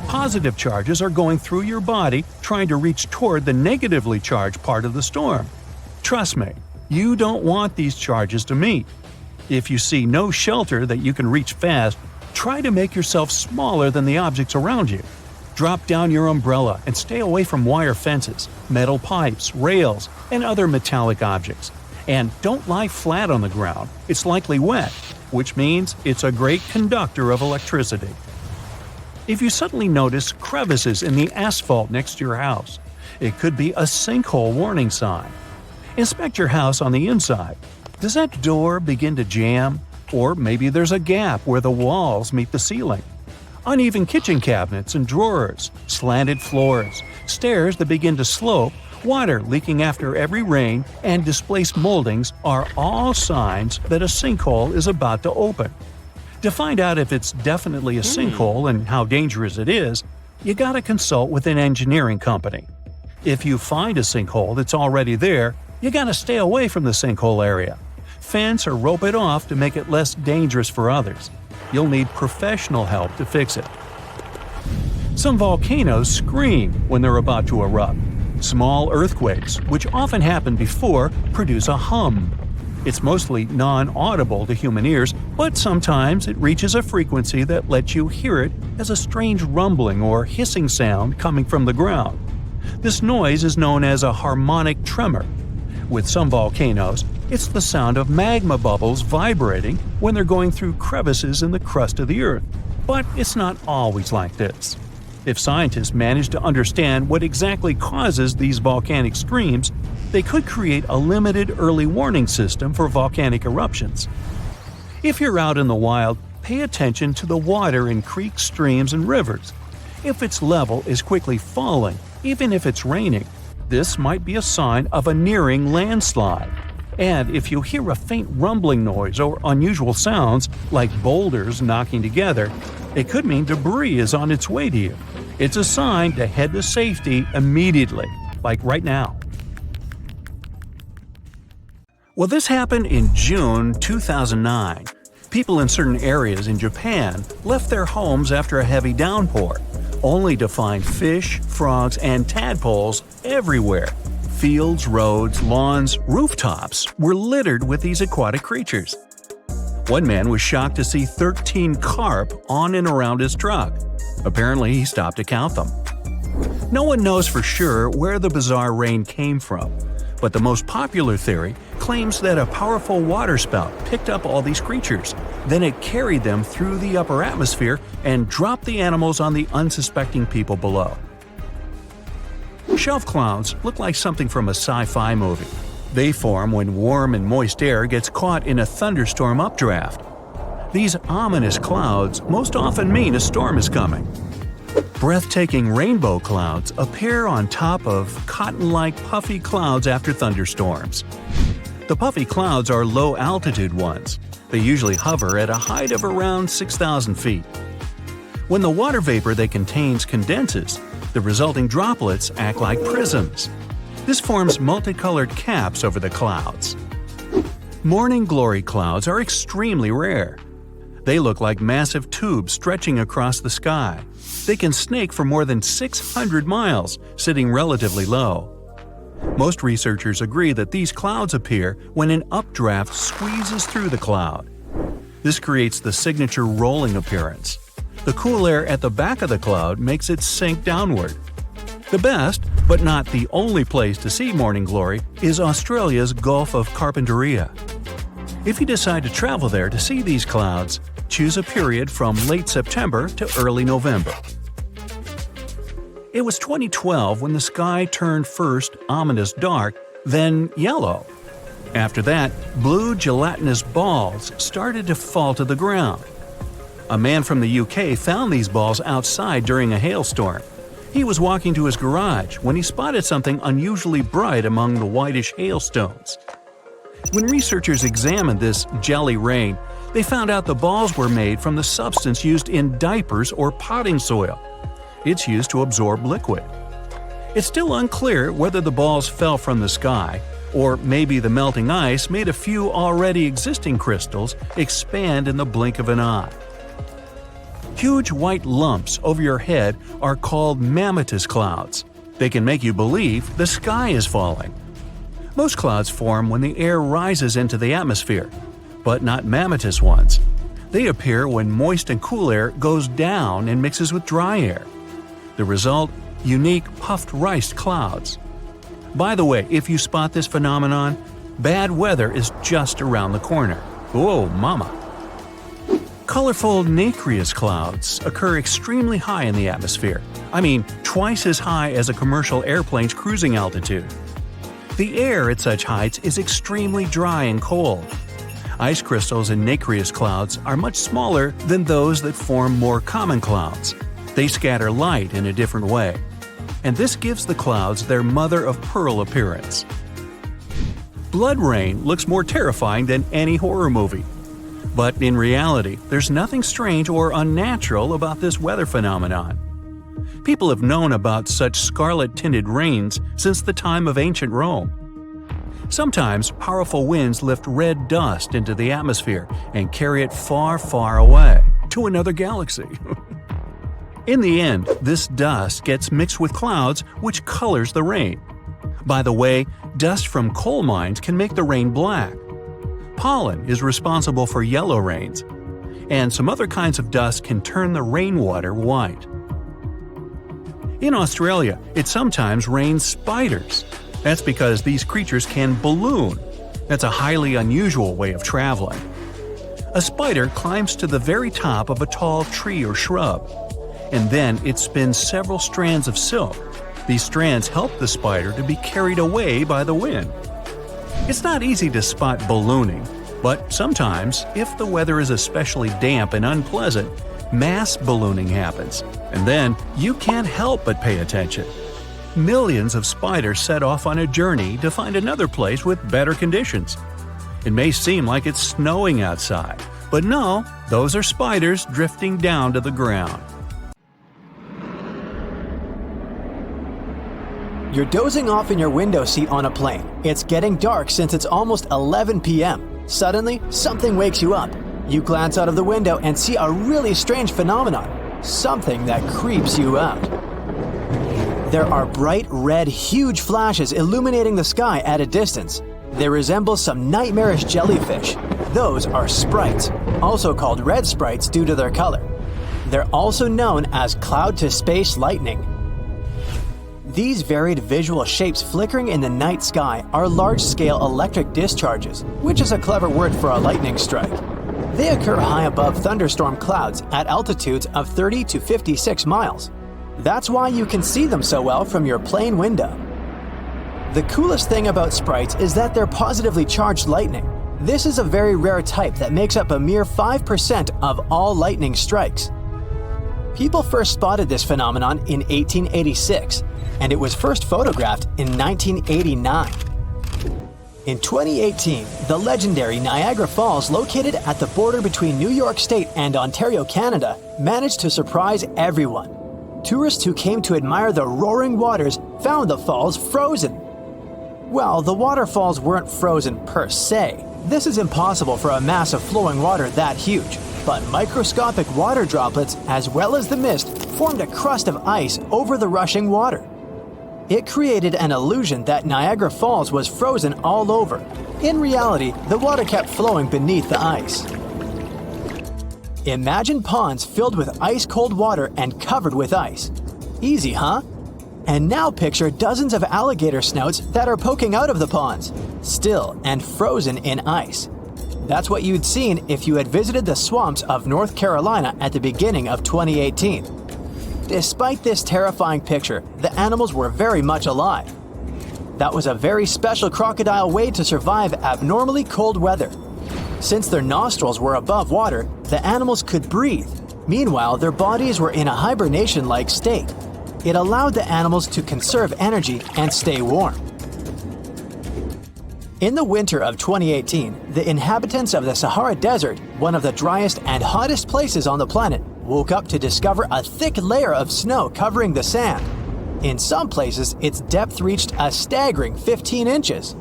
Positive charges are going through your body trying to reach toward the negatively charged part of the storm. Trust me, you don't want these charges to meet. If you see no shelter that you can reach fast, try to make yourself smaller than the objects around you. Drop down your umbrella and stay away from wire fences, metal pipes, rails, and other metallic objects. And don't lie flat on the ground, it's likely wet, which means it's a great conductor of electricity. If you suddenly notice crevices in the asphalt next to your house, it could be a sinkhole warning sign. Inspect your house on the inside. Does that door begin to jam? Or maybe there's a gap where the walls meet the ceiling. Uneven kitchen cabinets and drawers, slanted floors, stairs that begin to slope, water leaking after every rain, and displaced moldings are all signs that a sinkhole is about to open. To find out if it's definitely a sinkhole and how dangerous it is, you gotta consult with an engineering company. If you find a sinkhole that's already there, you gotta stay away from the sinkhole area. Fence or rope it off to make it less dangerous for others. You'll need professional help to fix it. Some volcanoes scream when they're about to erupt. Small earthquakes, which often happen before, produce a hum. It's mostly non-audible to human ears, but sometimes it reaches a frequency that lets you hear it as a strange rumbling or hissing sound coming from the ground. This noise is known as a harmonic tremor. With some volcanoes, it's the sound of magma bubbles vibrating when they're going through crevices in the crust of the earth. But it's not always like this. If scientists manage to understand what exactly causes these volcanic screams, they could create a limited early warning system for volcanic eruptions. If you're out in the wild, pay attention to the water in creeks, streams, and rivers. If its level is quickly falling, even if it's raining, this might be a sign of a nearing landslide. And if you hear a faint rumbling noise or unusual sounds, like boulders knocking together, it could mean debris is on its way to you. It's a sign to head to safety immediately, like right now. Well, this happened in June 2009. People in certain areas in Japan left their homes after a heavy downpour, only to find fish, frogs, and tadpoles everywhere. Fields, roads, lawns, rooftops were littered with these aquatic creatures. One man was shocked to see 13 carp on and around his truck. Apparently, he stopped to count them. No one knows for sure where the bizarre rain came from, but the most popular theory claims that a powerful waterspout picked up all these creatures. Then it carried them through the upper atmosphere and dropped the animals on the unsuspecting people below. Shelf clouds look like something from a sci-fi movie. They form when warm and moist air gets caught in a thunderstorm updraft. These ominous clouds most often mean a storm is coming. Breathtaking rainbow clouds appear on top of cotton-like puffy clouds after thunderstorms. The puffy clouds are low-altitude ones. They usually hover at a height of around 6,000 feet. When the water vapor they contain condenses, the resulting droplets act like prisms. This forms multicolored caps over the clouds. Morning glory clouds are extremely rare. They look like massive tubes stretching across the sky. They can snake for more than 600 miles, sitting relatively low. Most researchers agree that these clouds appear when an updraft squeezes through the cloud. This creates the signature rolling appearance. The cool air at the back of the cloud makes it sink downward. The best, but not the only place to see morning glory, is Australia's Gulf of Carpentaria. If you decide to travel there to see these clouds, choose a period from late September to early November. It was 2012 when the sky turned first ominous dark, then yellow. After that, blue gelatinous balls started to fall to the ground. A man from the UK found these balls outside during a hailstorm. He was walking to his garage when he spotted something unusually bright among the whitish hailstones. When researchers examined this jelly rain, they found out the balls were made from the substance used in diapers or potting soil. It's used to absorb liquid. It's still unclear whether the balls fell from the sky, or maybe the melting ice made a few already existing crystals expand in the blink of an eye. Huge white lumps over your head are called mammatus clouds. They can make you believe the sky is falling. Most clouds form when the air rises into the atmosphere, but not mammatus ones. They appear when moist and cool air goes down and mixes with dry air. The result? Unique puffed rice clouds. By the way, if you spot this phenomenon, bad weather is just around the corner. Whoa, mama! Colorful nacreous clouds occur extremely high in the atmosphere. I mean, twice as high as a commercial airplane's cruising altitude. The air at such heights is extremely dry and cold. Ice crystals in nacreous clouds are much smaller than those that form more common clouds. They scatter light in a different way. And this gives the clouds their mother-of-pearl appearance. Blood rain looks more terrifying than any horror movie. But in reality, there's nothing strange or unnatural about this weather phenomenon. People have known about such scarlet-tinted rains since the time of ancient Rome. Sometimes powerful winds lift red dust into the atmosphere and carry it far, far away, to another galaxy. In the end, this dust gets mixed with clouds, which colors the rain. By the way, dust from coal mines can make the rain black. Pollen is responsible for yellow rains, and some other kinds of dust can turn the rainwater white. In Australia, it sometimes rains spiders. That's because these creatures can balloon. That's a highly unusual way of traveling. A spider climbs to the very top of a tall tree or shrub, and then it spins several strands of silk. These strands help the spider to be carried away by the wind. It's not easy to spot ballooning, but sometimes, if the weather is especially damp and unpleasant, mass ballooning happens, and then you can't help but pay attention. Millions of spiders set off on a journey to find another place with better conditions. It may seem like it's snowing outside, but no, those are spiders drifting down to the ground. You're dozing off in your window seat on a plane. It's getting dark since it's almost 11 p.m. Suddenly, something wakes you up. You glance out of the window and see a really strange phenomenon. Something that creeps you out. There are bright red, huge flashes illuminating the sky at a distance. They resemble some nightmarish jellyfish. Those are sprites, also called red sprites due to their color. They're also known as cloud-to-space lightning. These varied visual shapes flickering in the night sky are large-scale electric discharges, which is a clever word for a lightning strike. They occur high above thunderstorm clouds at altitudes of 30 to 56 miles. That's why you can see them so well from your plane window. The coolest thing about sprites is that they're positively charged lightning. This is a very rare type that makes up a mere 5% of all lightning strikes. People first spotted this phenomenon in 1886, and it was first photographed in 1989. In 2018, the legendary Niagara Falls, located at the border between New York State and Ontario, Canada, managed to surprise everyone. Tourists who came to admire the roaring waters found the falls frozen. Well, the waterfalls weren't frozen per se. This is impossible for a mass of flowing water that huge, but microscopic water droplets, as well as the mist, formed a crust of ice over the rushing water. It created an illusion that Niagara Falls was frozen all over. In reality, the water kept flowing beneath the ice. Imagine ponds filled with ice-cold water and covered with ice. Easy, huh? And now picture dozens of alligator snouts that are poking out of the ponds, still and frozen in ice. That's what you'd seen if you had visited the swamps of North Carolina at the beginning of 2018. Despite this terrifying picture, the animals were very much alive. That was a very special crocodile way to survive abnormally cold weather. Since their nostrils were above water, the animals could breathe. Meanwhile, their bodies were in a hibernation-like state. It allowed the animals to conserve energy and stay warm. In the winter of 2018, the inhabitants of the Sahara Desert, one of the driest and hottest places on the planet, woke up to discover a thick layer of snow covering the sand. In some places, its depth reached a staggering 15 inches.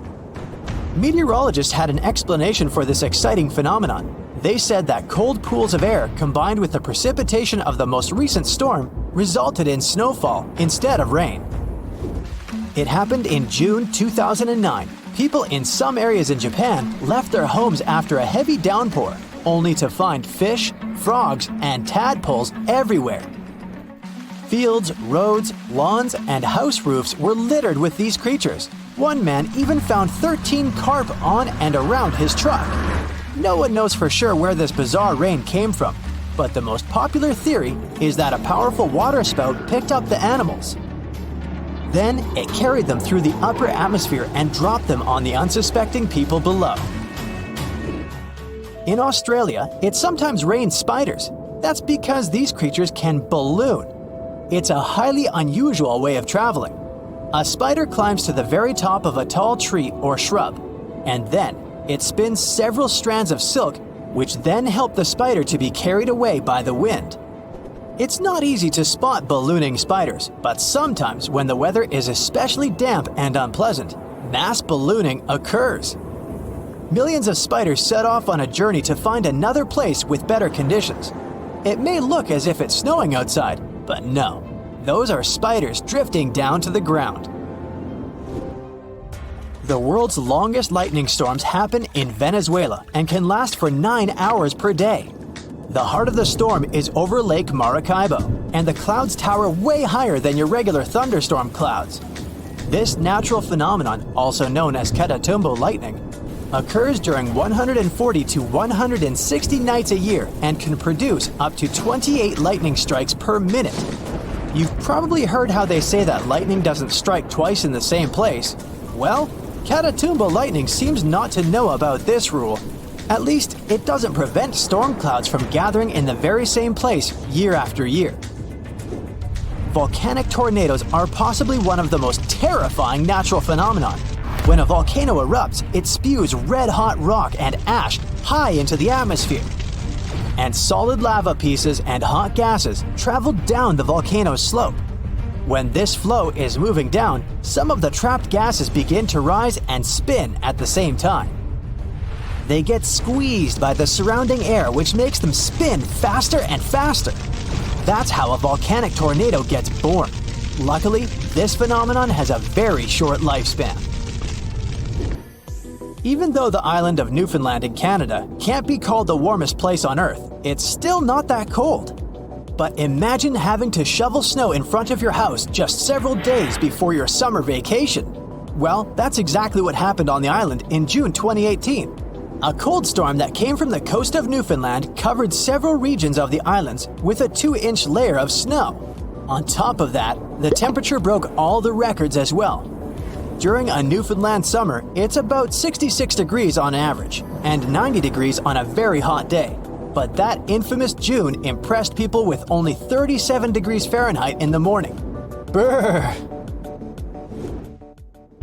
Meteorologists had an explanation for this exciting phenomenon. They said that cold pools of air combined with the precipitation of the most recent storm resulted in snowfall instead of rain. It happened in June 2009. People in some areas in Japan left their homes after a heavy downpour, only to find fish, frogs, and tadpoles everywhere. Fields, roads, lawns, and house roofs were littered with these creatures. One man even found 13 carp on and around his truck. No one knows for sure where this bizarre rain came from, but the most popular theory is that a powerful water spout picked up the animals. Then it carried them through the upper atmosphere and dropped them on the unsuspecting people below. In Australia, it sometimes rains spiders. That's because these creatures can balloon. It's a highly unusual way of traveling. A spider climbs to the very top of a tall tree or shrub, and then it spins several strands of silk, which then help the spider to be carried away by the wind. It's not easy to spot ballooning spiders, but sometimes when the weather is especially damp and unpleasant, mass ballooning occurs. Millions of spiders set off on a journey to find another place with better conditions. It may look as if it's snowing outside, but no. Those are spiders drifting down to the ground. The world's longest lightning storms happen in Venezuela and can last for 9 hours per day. The heart of the storm is over Lake Maracaibo, and the clouds tower way higher than your regular thunderstorm clouds. This natural phenomenon, also known as Catatumbo lightning, occurs during 140 to 160 nights a year and can produce up to 28 lightning strikes per minute. You've probably heard how they say that lightning doesn't strike twice in the same place. Well, Catatumbo lightning seems not to know about this rule. At least, it doesn't prevent storm clouds from gathering in the very same place year after year. Volcanic tornadoes are possibly one of the most terrifying natural phenomena. When a volcano erupts, it spews red-hot rock and ash high into the atmosphere. And solid lava pieces and hot gases travel down the volcano's slope. When this flow is moving down, some of the trapped gases begin to rise and spin at the same time. They get squeezed by the surrounding air, which makes them spin faster and faster. That's how a volcanic tornado gets born. Luckily, this phenomenon has a very short lifespan. Even though the island of Newfoundland in Canada can't be called the warmest place on Earth, it's still not that cold. But imagine having to shovel snow in front of your house just several days before your summer vacation. Well, that's exactly what happened on the island in June 2018. A cold storm that came from the coast of Newfoundland covered several regions of the islands with a 2-inch layer of snow. On top of that, the temperature broke all the records as well. During a Newfoundland summer, it's about 66 degrees on average, and 90 degrees on a very hot day. But that infamous June impressed people with only 37 degrees Fahrenheit in the morning. Brrr!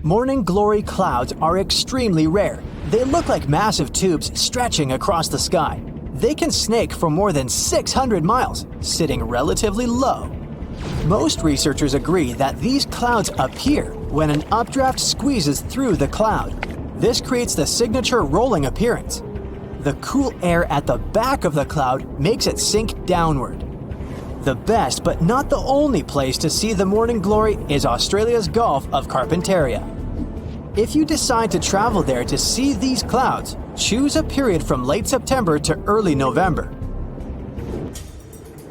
Morning glory clouds are extremely rare. They look like massive tubes stretching across the sky. They can snake for more than 600 miles, sitting relatively low. Most researchers agree that these clouds appear when an updraft squeezes through the cloud. This creates the signature rolling appearance. The cool air at the back of the cloud makes it sink downward. The best but not the only place to see the morning glory is Australia's Gulf of Carpentaria. If you decide to travel there to see these clouds, choose a period from late September to early November.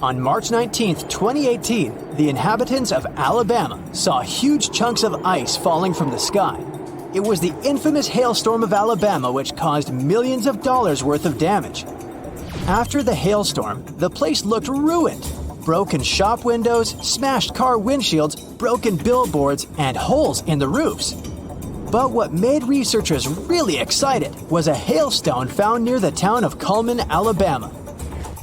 On March 19, 2018, the inhabitants of Alabama saw huge chunks of ice falling from the sky. It was the infamous hailstorm of Alabama which caused millions of dollars worth of damage. After the hailstorm, the place looked ruined. Broken shop windows, smashed car windshields, broken billboards, and holes in the roofs. But what made researchers really excited was a hailstone found near the town of Cullman, Alabama.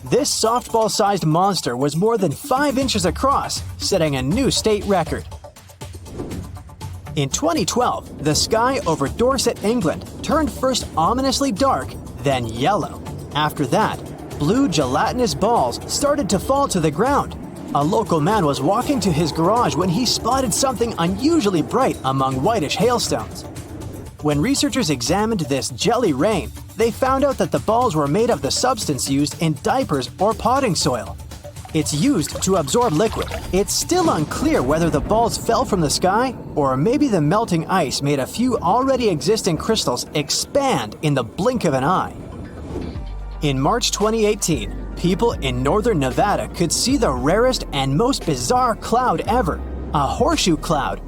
This softball-sized monster was more than 5 inches across, setting a new state record. In 2012, the sky over Dorset, England, turned first ominously dark, then yellow. After that, blue gelatinous balls started to fall to the ground. A local man was walking to his garage when he spotted something unusually bright among whitish hailstones. When researchers examined this jelly rain, they found out that the balls were made of the substance used in diapers or potting soil. It's used to absorb liquid. It's still unclear whether the balls fell from the sky, or maybe the melting ice made a few already existing crystals expand in the blink of an eye. In March 2018, people in northern Nevada could see the rarest and most bizarre cloud ever, a horseshoe cloud.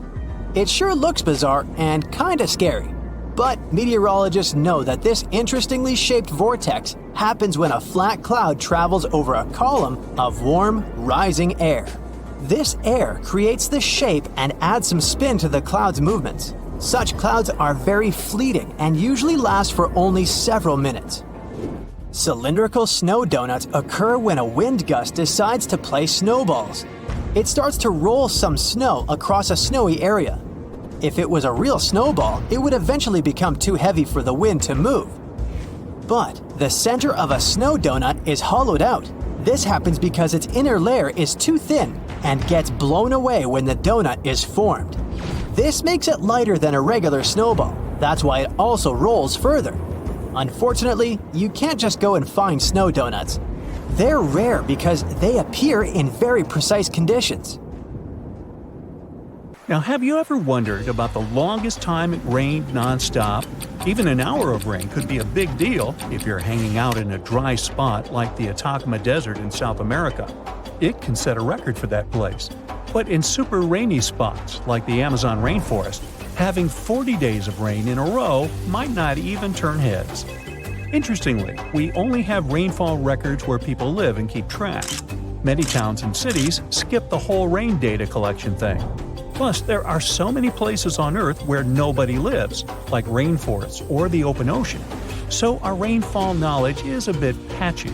It sure looks bizarre and kinda scary. But meteorologists know that this interestingly shaped vortex happens when a flat cloud travels over a column of warm, rising air. This air creates the shape and adds some spin to the cloud's movements. Such clouds are very fleeting and usually last for only several minutes. Cylindrical snow donuts occur when a wind gust decides to play snowballs. It starts to roll some snow across a snowy area. If it was a real snowball, it would eventually become too heavy for the wind to move. But the center of a snow donut is hollowed out. This happens because its inner layer is too thin and gets blown away when the donut is formed. This makes it lighter than a regular snowball. That's why it also rolls further. Unfortunately, you can't just go and find snow donuts. They're rare because they appear in very precise conditions. Now, have you ever wondered about the longest time it rained nonstop? Even an hour of rain could be a big deal if you're hanging out in a dry spot like the Atacama Desert in South America. It can set a record for that place. But in super rainy spots like the Amazon rainforest, having 40 days of rain in a row might not even turn heads. Interestingly, we only have rainfall records where people live and keep track. Many towns and cities skip the whole rain data collection thing. Plus, there are so many places on Earth where nobody lives, like rainforests or the open ocean. So our rainfall knowledge is a bit patchy.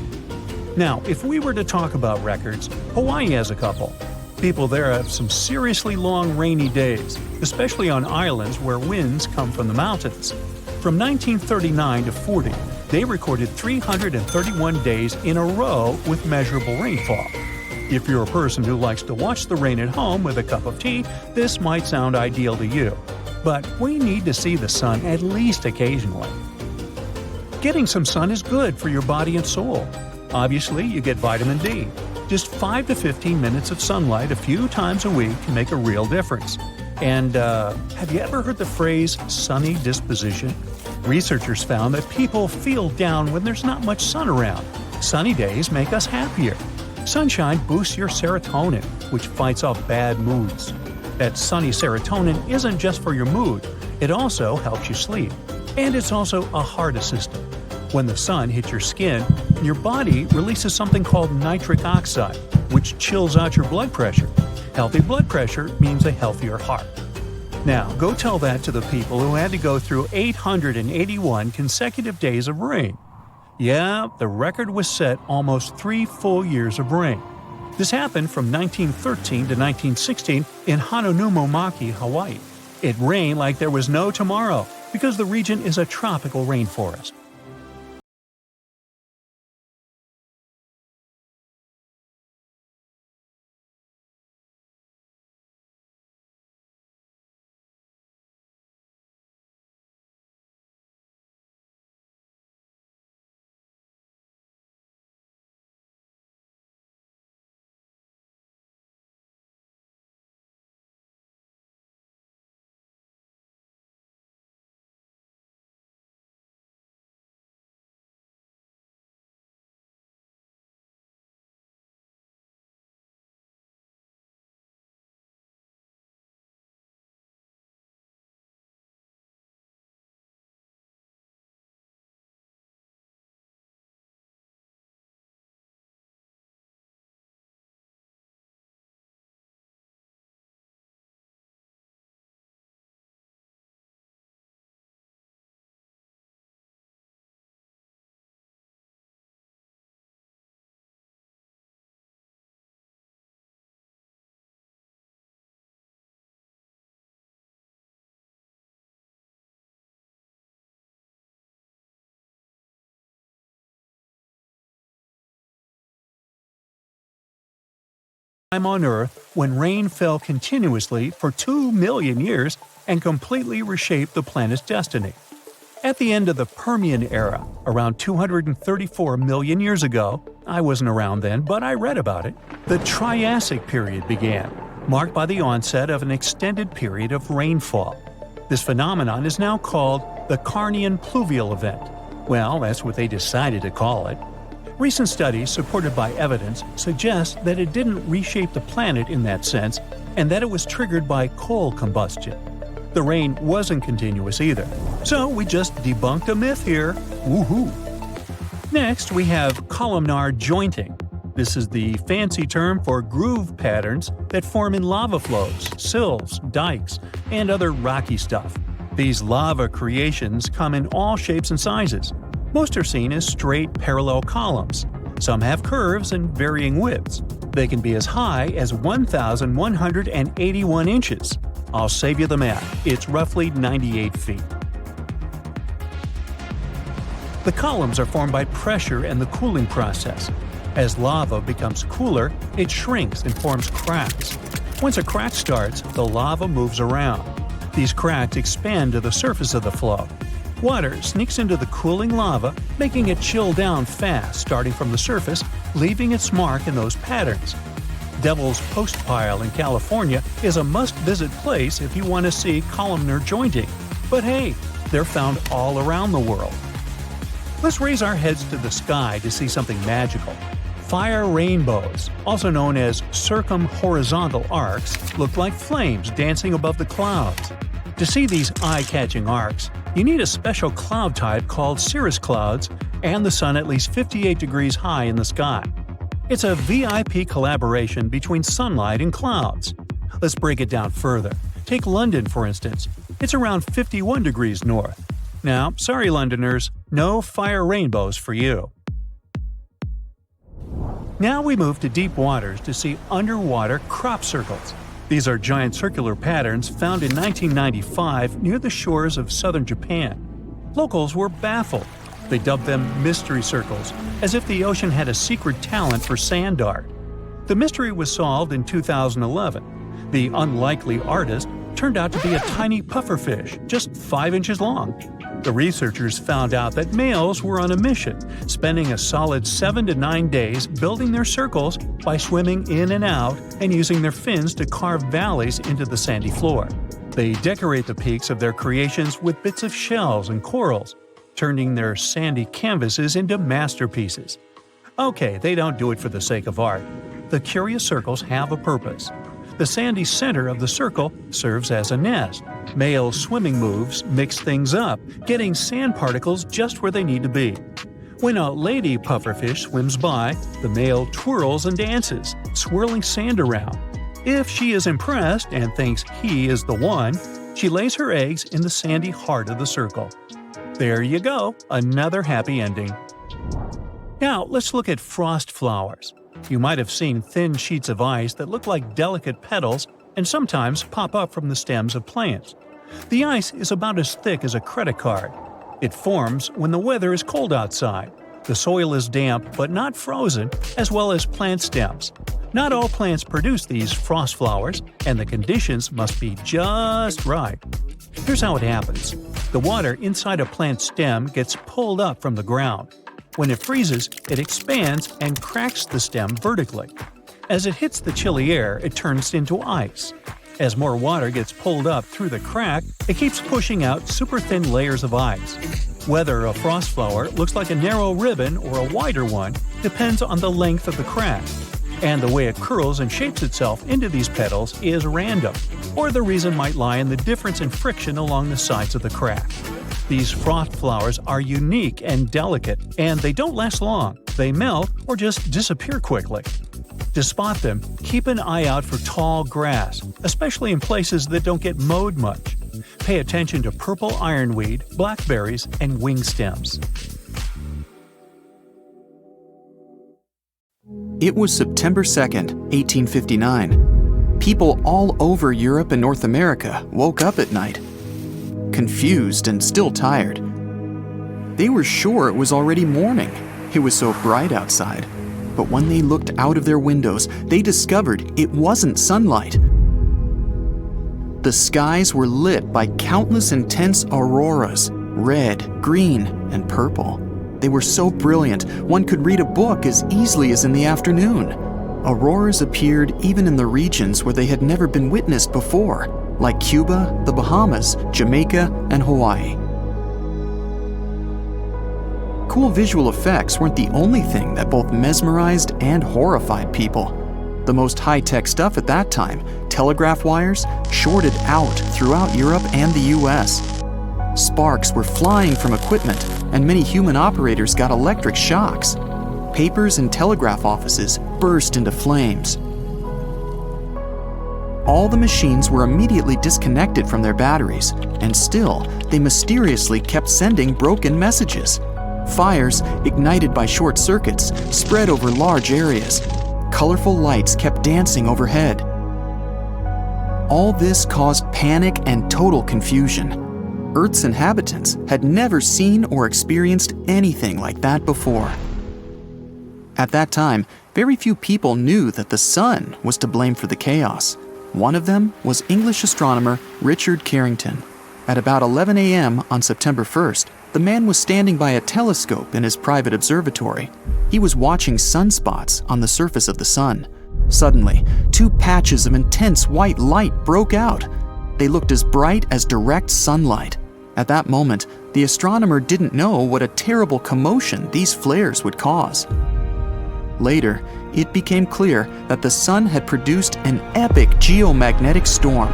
Now, if we were to talk about records, Hawaii has a couple. People there have some seriously long rainy days, especially on islands where winds come from the mountains. From 1939 to 40, they recorded 331 days in a row with measurable rainfall. If you're a person who likes to watch the rain at home with a cup of tea, this might sound ideal to you. But we need to see the sun at least occasionally. Getting some sun is good for your body and soul. Obviously, you get vitamin D. Just 5 to 15 minutes of sunlight a few times a week can make a real difference. And have you ever heard the phrase sunny disposition? Researchers found that people feel down when there's not much sun around. Sunny days make us happier. Sunshine boosts your serotonin, which fights off bad moods. That sunny serotonin isn't just for your mood, it also helps you sleep. And it's also a heart assistant. When the sun hits your skin, your body releases something called nitric oxide, which chills out your blood pressure. Healthy blood pressure means a healthier heart. Now, go tell that to the people who had to go through 881 consecutive days of rain. Yeah, the record was set almost 3 full years of rain. This happened from 1913 to 1916 in Hanaumomaki, Hawaii. It rained like there was no tomorrow because the region is a tropical rainforest. Time on Earth when rain fell continuously for 2 million years and completely reshaped the planet's destiny. At the end of the Permian era, around 234 million years ago, I wasn't around then, but I read about it, the Triassic period began, marked by the onset of an extended period of rainfall. This phenomenon is now called the Carnian pluvial event. Well, that's what they decided to call it. Recent studies, supported by evidence, suggest that it didn't reshape the planet in that sense, and that it was triggered by coal combustion. The rain wasn't continuous either, so we just debunked a myth here. Woohoo! Next, we have columnar jointing. This is the fancy term for groove patterns that form in lava flows, sills, dikes, and other rocky stuff. These lava creations come in all shapes and sizes. Most are seen as straight, parallel columns. Some have curves and varying widths. They can be as high as 1,181 inches. I'll save you the math. It's roughly 98 feet. The columns are formed by pressure and the cooling process. As lava becomes cooler, it shrinks and forms cracks. Once a crack starts, the lava moves around. These cracks expand to the surface of the flow. Water sneaks into the cooling lava, making it chill down fast starting from the surface, leaving its mark in those patterns. Devil's Postpile in California is a must-visit place if you want to see columnar jointing. But hey, they're found all around the world. Let's raise our heads to the sky to see something magical. Fire rainbows, also known as circumhorizontal arcs, look like flames dancing above the clouds. To see these eye-catching arcs, you need a special cloud type called cirrus clouds and the sun at least 58 degrees high in the sky. It's a VIP collaboration between sunlight and clouds. Let's break it down further. Take London, for instance. It's around 51 degrees north. Now, sorry Londoners, no fire rainbows for you. Now we move to deep waters to see underwater crop circles. These are giant circular patterns found in 1995 near the shores of southern Japan. Locals were baffled. They dubbed them mystery circles, as if the ocean had a secret talent for sand art. The mystery was solved in 2011. The unlikely artist turned out to be a tiny pufferfish, just 5 inches long. The researchers found out that males were on a mission, spending a solid 7 to 9 days building their circles by swimming in and out and using their fins to carve valleys into the sandy floor. They decorate the peaks of their creations with bits of shells and corals, turning their sandy canvases into masterpieces. Okay, they don't do it for the sake of art. The curious circles have a purpose. The sandy center of the circle serves as a nest. Male swimming moves mix things up, getting sand particles just where they need to be. When a lady pufferfish swims by, the male twirls and dances, swirling sand around. If she is impressed and thinks he is the one, She lays her eggs in the sandy heart of the circle. There you go, another happy ending. Now let's look at frost flowers. You might have seen thin sheets of ice that look like delicate petals and sometimes pop up from the stems of plants. The ice is about as thick as a credit card. It forms when the weather is cold outside. The soil is damp but not frozen, as well as plant stems. Not all plants produce these frost flowers, and the conditions must be just right. Here's how it happens. The water inside a plant stem gets pulled up from the ground. When it freezes, it expands and cracks the stem vertically. As it hits the chilly air, it turns into ice. As more water gets pulled up through the crack, it keeps pushing out super thin layers of ice. Whether a frost flower looks like a narrow ribbon or a wider one depends on the length of the crack. And the way it curls and shapes itself into these petals is random, or the reason might lie in the difference in friction along the sides of the crack. These frost flowers are unique and delicate, and they don't last long. They melt or just disappear quickly. To spot them, keep an eye out for tall grass, especially in places that don't get mowed much. Pay attention to purple ironweed, blackberries, and wing stems. It was September 2nd, 1859. People all over Europe and North America woke up at night, confused and still tired. They were sure it was already morning. It was so bright outside. But when they looked out of their windows, they discovered it wasn't sunlight. The skies were lit by countless intense auroras, red, green, and purple. They were so brilliant, one could read a book as easily as in the afternoon. Auroras appeared even in the regions where they had never been witnessed before, like Cuba, the Bahamas, Jamaica, and Hawaii. Cool visual effects weren't the only thing that both mesmerized and horrified people. The most high-tech stuff at that time, telegraph wires, shorted out throughout Europe and the US. Sparks were flying from equipment, and many human operators got electric shocks. Papers in telegraph offices burst into flames. All the machines were immediately disconnected from their batteries, and still, they mysteriously kept sending broken messages. Fires, ignited by short circuits, spread over large areas. Colorful lights kept dancing overhead. All this caused panic and total confusion. Earth's inhabitants had never seen or experienced anything like that before. At that time, very few people knew that the sun was to blame for the chaos. One of them was English astronomer Richard Carrington. At about 11 a.m. on September 1st, the man was standing by a telescope in his private observatory. He was watching sunspots on the surface of the sun. Suddenly, two patches of intense white light broke out. They looked as bright as direct sunlight. At that moment, the astronomer didn't know what a terrible commotion these flares would cause. Later, it became clear that the sun had produced an epic geomagnetic storm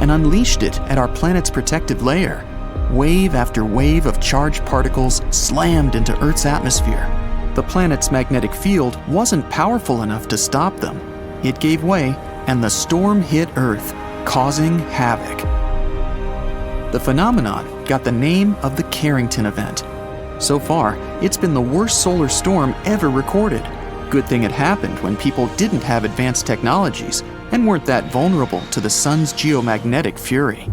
and unleashed it at our planet's protective layer. Wave after wave of charged particles slammed into Earth's atmosphere. The planet's magnetic field wasn't powerful enough to stop them. It gave way, and the storm hit Earth, causing havoc. The phenomenon got the name of the Carrington event. So far, it's been the worst solar storm ever recorded. Good thing it happened when people didn't have advanced technologies and weren't that vulnerable to the sun's geomagnetic fury.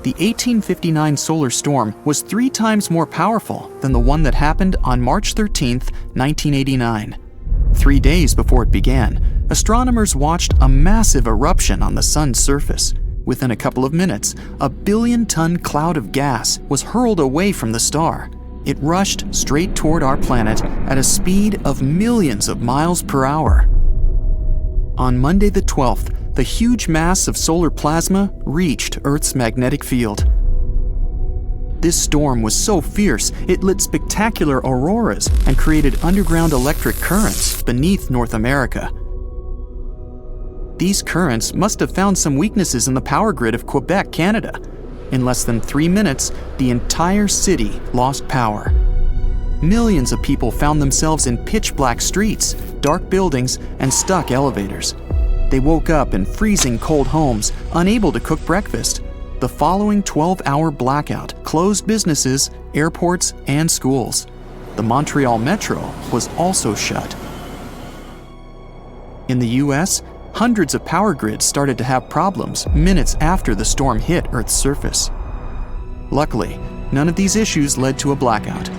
The 1859 solar storm was 3 times more powerful than the one that happened on March 13, 1989. 3 days before it began, astronomers watched a massive eruption on the sun's surface. Within a couple of minutes, a billion-ton cloud of gas was hurled away from the star. It rushed straight toward our planet at a speed of millions of miles per hour. On Monday the 12th, the huge mass of solar plasma reached Earth's magnetic field. This storm was so fierce, it lit spectacular auroras and created underground electric currents beneath North America. These currents must have found some weaknesses in the power grid of Quebec, Canada. In less than 3 minutes, the entire city lost power. Millions of people found themselves in pitch-black streets, dark buildings, and stuck elevators. They woke up in freezing cold homes, unable to cook breakfast. The following 12-hour blackout closed businesses, airports, and schools. The Montreal Metro was also shut. In the US, hundreds of power grids started to have problems minutes after the storm hit Earth's surface. Luckily, none of these issues led to a blackout.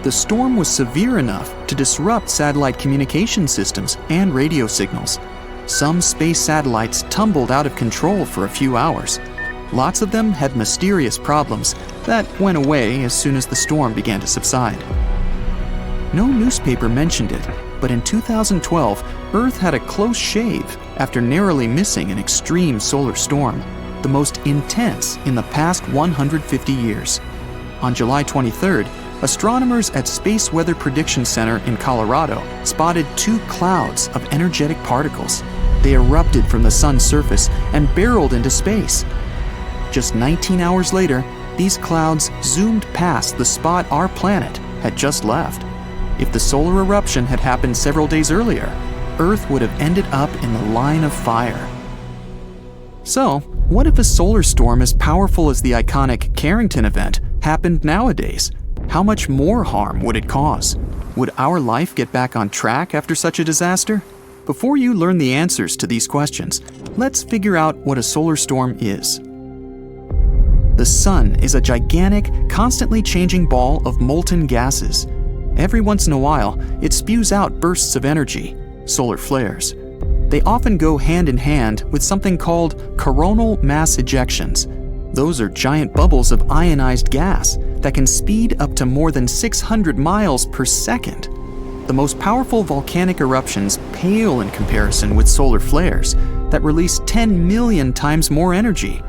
The storm was severe enough to disrupt satellite communication systems and radio signals. Some space satellites tumbled out of control for a few hours. Lots of them had mysterious problems that went away as soon as the storm began to subside. No newspaper mentioned it, but in 2012, Earth had a close shave after narrowly missing an extreme solar storm, the most intense in the past 150 years. On July 23rd, astronomers at Space Weather Prediction Center in Colorado spotted 2 clouds of energetic particles. They erupted from the sun's surface and barreled into space. Just 19 hours later, these clouds zoomed past the spot our planet had just left. If the solar eruption had happened several days earlier, Earth would have ended up in the line of fire. So, what if a solar storm as powerful as the iconic Carrington event happened nowadays? How much more harm would it cause? Would our life get back on track after such a disaster? Before you learn the answers to these questions, let's figure out what a solar storm is. The sun is a gigantic, constantly changing ball of molten gases. Every once in a while, it spews out bursts of energy, solar flares. They often go hand in hand with something called coronal mass ejections. Those are giant bubbles of ionized gas that can speed up to more than 600 miles per second. The most powerful volcanic eruptions pale in comparison with solar flares that release 10 million times more energy.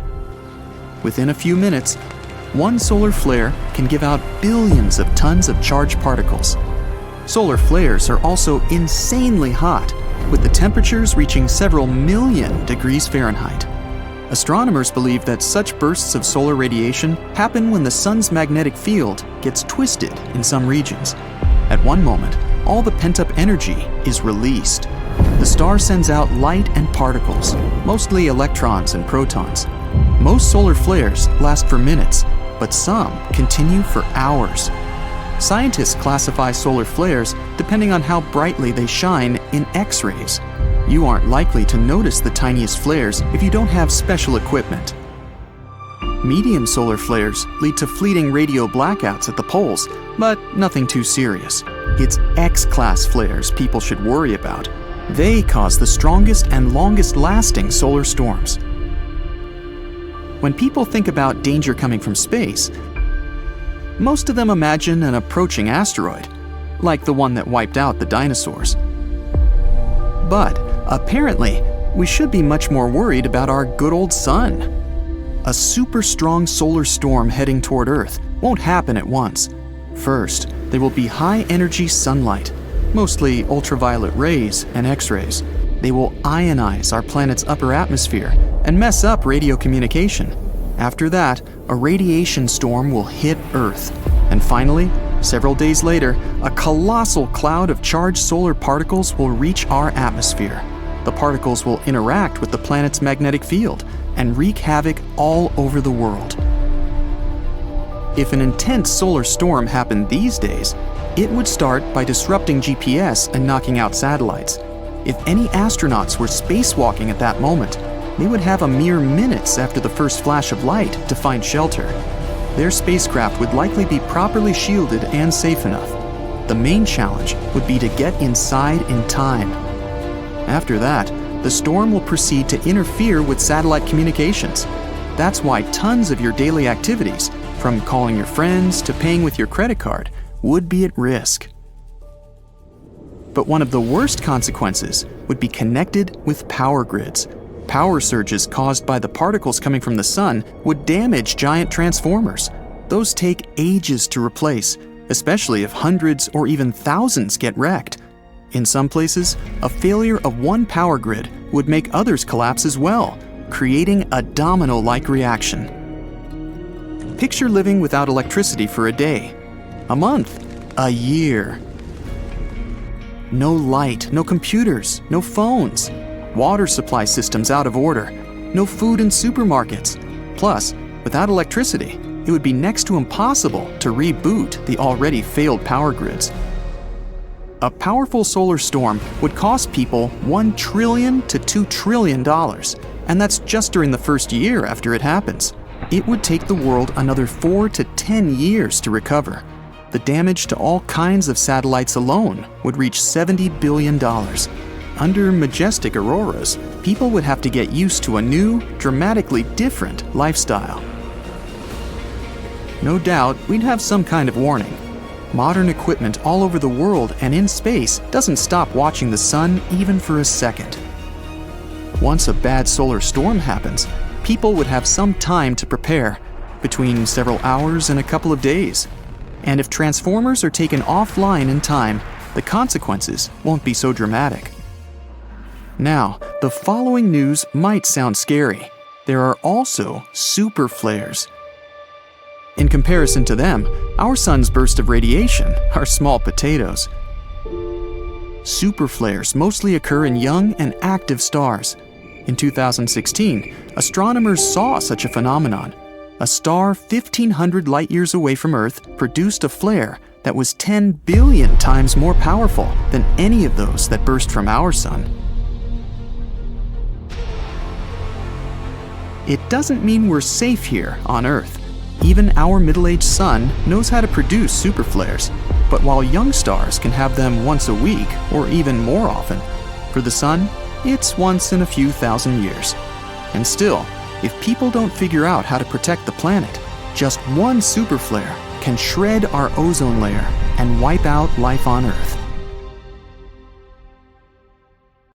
Within a few minutes, one solar flare can give out billions of tons of charged particles. Solar flares are also insanely hot, with the temperatures reaching several million degrees Fahrenheit. Astronomers believe that such bursts of solar radiation happen when the sun's magnetic field gets twisted in some regions. At one moment, all the pent-up energy is released. The star sends out light and particles, mostly electrons and protons. Most solar flares last for minutes, but some continue for hours. Scientists classify solar flares depending on how brightly they shine in X-rays. You aren't likely to notice the tiniest flares if you don't have special equipment. Medium solar flares lead to fleeting radio blackouts at the poles, but nothing too serious. It's X-class flares people should worry about. They cause the strongest and longest-lasting solar storms. When people think about danger coming from space, most of them imagine an approaching asteroid, like the one that wiped out the dinosaurs. But apparently, we should be much more worried about our good old sun. A super strong solar storm heading toward Earth won't happen at once. First, there will be high-energy sunlight, mostly ultraviolet rays and X-rays. They will ionize our planet's upper atmosphere and mess up radio communication. After that, a radiation storm will hit Earth. And finally, several days later, a colossal cloud of charged solar particles will reach our atmosphere. The particles will interact with the planet's magnetic field and wreak havoc all over the world. If an intense solar storm happened these days, it would start by disrupting GPS and knocking out satellites. If any astronauts were spacewalking at that moment, they would have a mere minutes after the first flash of light to find shelter. Their spacecraft would likely be properly shielded and safe enough. The main challenge would be to get inside in time. After that, the storm will proceed to interfere with satellite communications. That's why tons of your daily activities, from calling your friends to paying with your credit card, would be at risk. But one of the worst consequences would be connected with power grids. Power surges caused by the particles coming from the sun would damage giant transformers. Those take ages to replace, especially if hundreds or even thousands get wrecked. In some places, a failure of one power grid would make others collapse as well, creating a domino-like reaction. Picture living without electricity for a day, a month, a year. No light, no computers, no phones. water supply systems out of order, no food in supermarkets. Plus, without electricity, it would be next to impossible to reboot the already failed power grids. A powerful solar storm would cost people $1 trillion to $2 trillion, and that's just during the first year after it happens. It would take the world another 4 to 10 years to recover. The damage to all kinds of satellites alone would reach $70 billion. Under majestic auroras, people would have to get used to a new, dramatically different lifestyle. No doubt, we'd have some kind of warning. Modern equipment all over the world and in space doesn't stop watching the sun even for a second. Once a bad solar storm happens, people would have some time to prepare, between several hours and a couple of days. And if transformers are taken offline in time, the consequences won't be so dramatic. Now, the following news might sound scary. There are also super flares. In comparison to them, our sun's bursts of radiation are small potatoes. Super flares mostly occur in young and active stars. In 2016, astronomers saw such a phenomenon. A star 1,500 light-years away from Earth produced a flare that was 10 billion times more powerful than any of those that burst from our sun. It doesn't mean we're safe here on Earth. Even our middle-aged sun knows how to produce super flares, but while young stars can have them once a week or even more often, for the sun, it's once in a few thousand years. And still, if people don't figure out how to protect the planet, just one super flare can shred our ozone layer and wipe out life on Earth.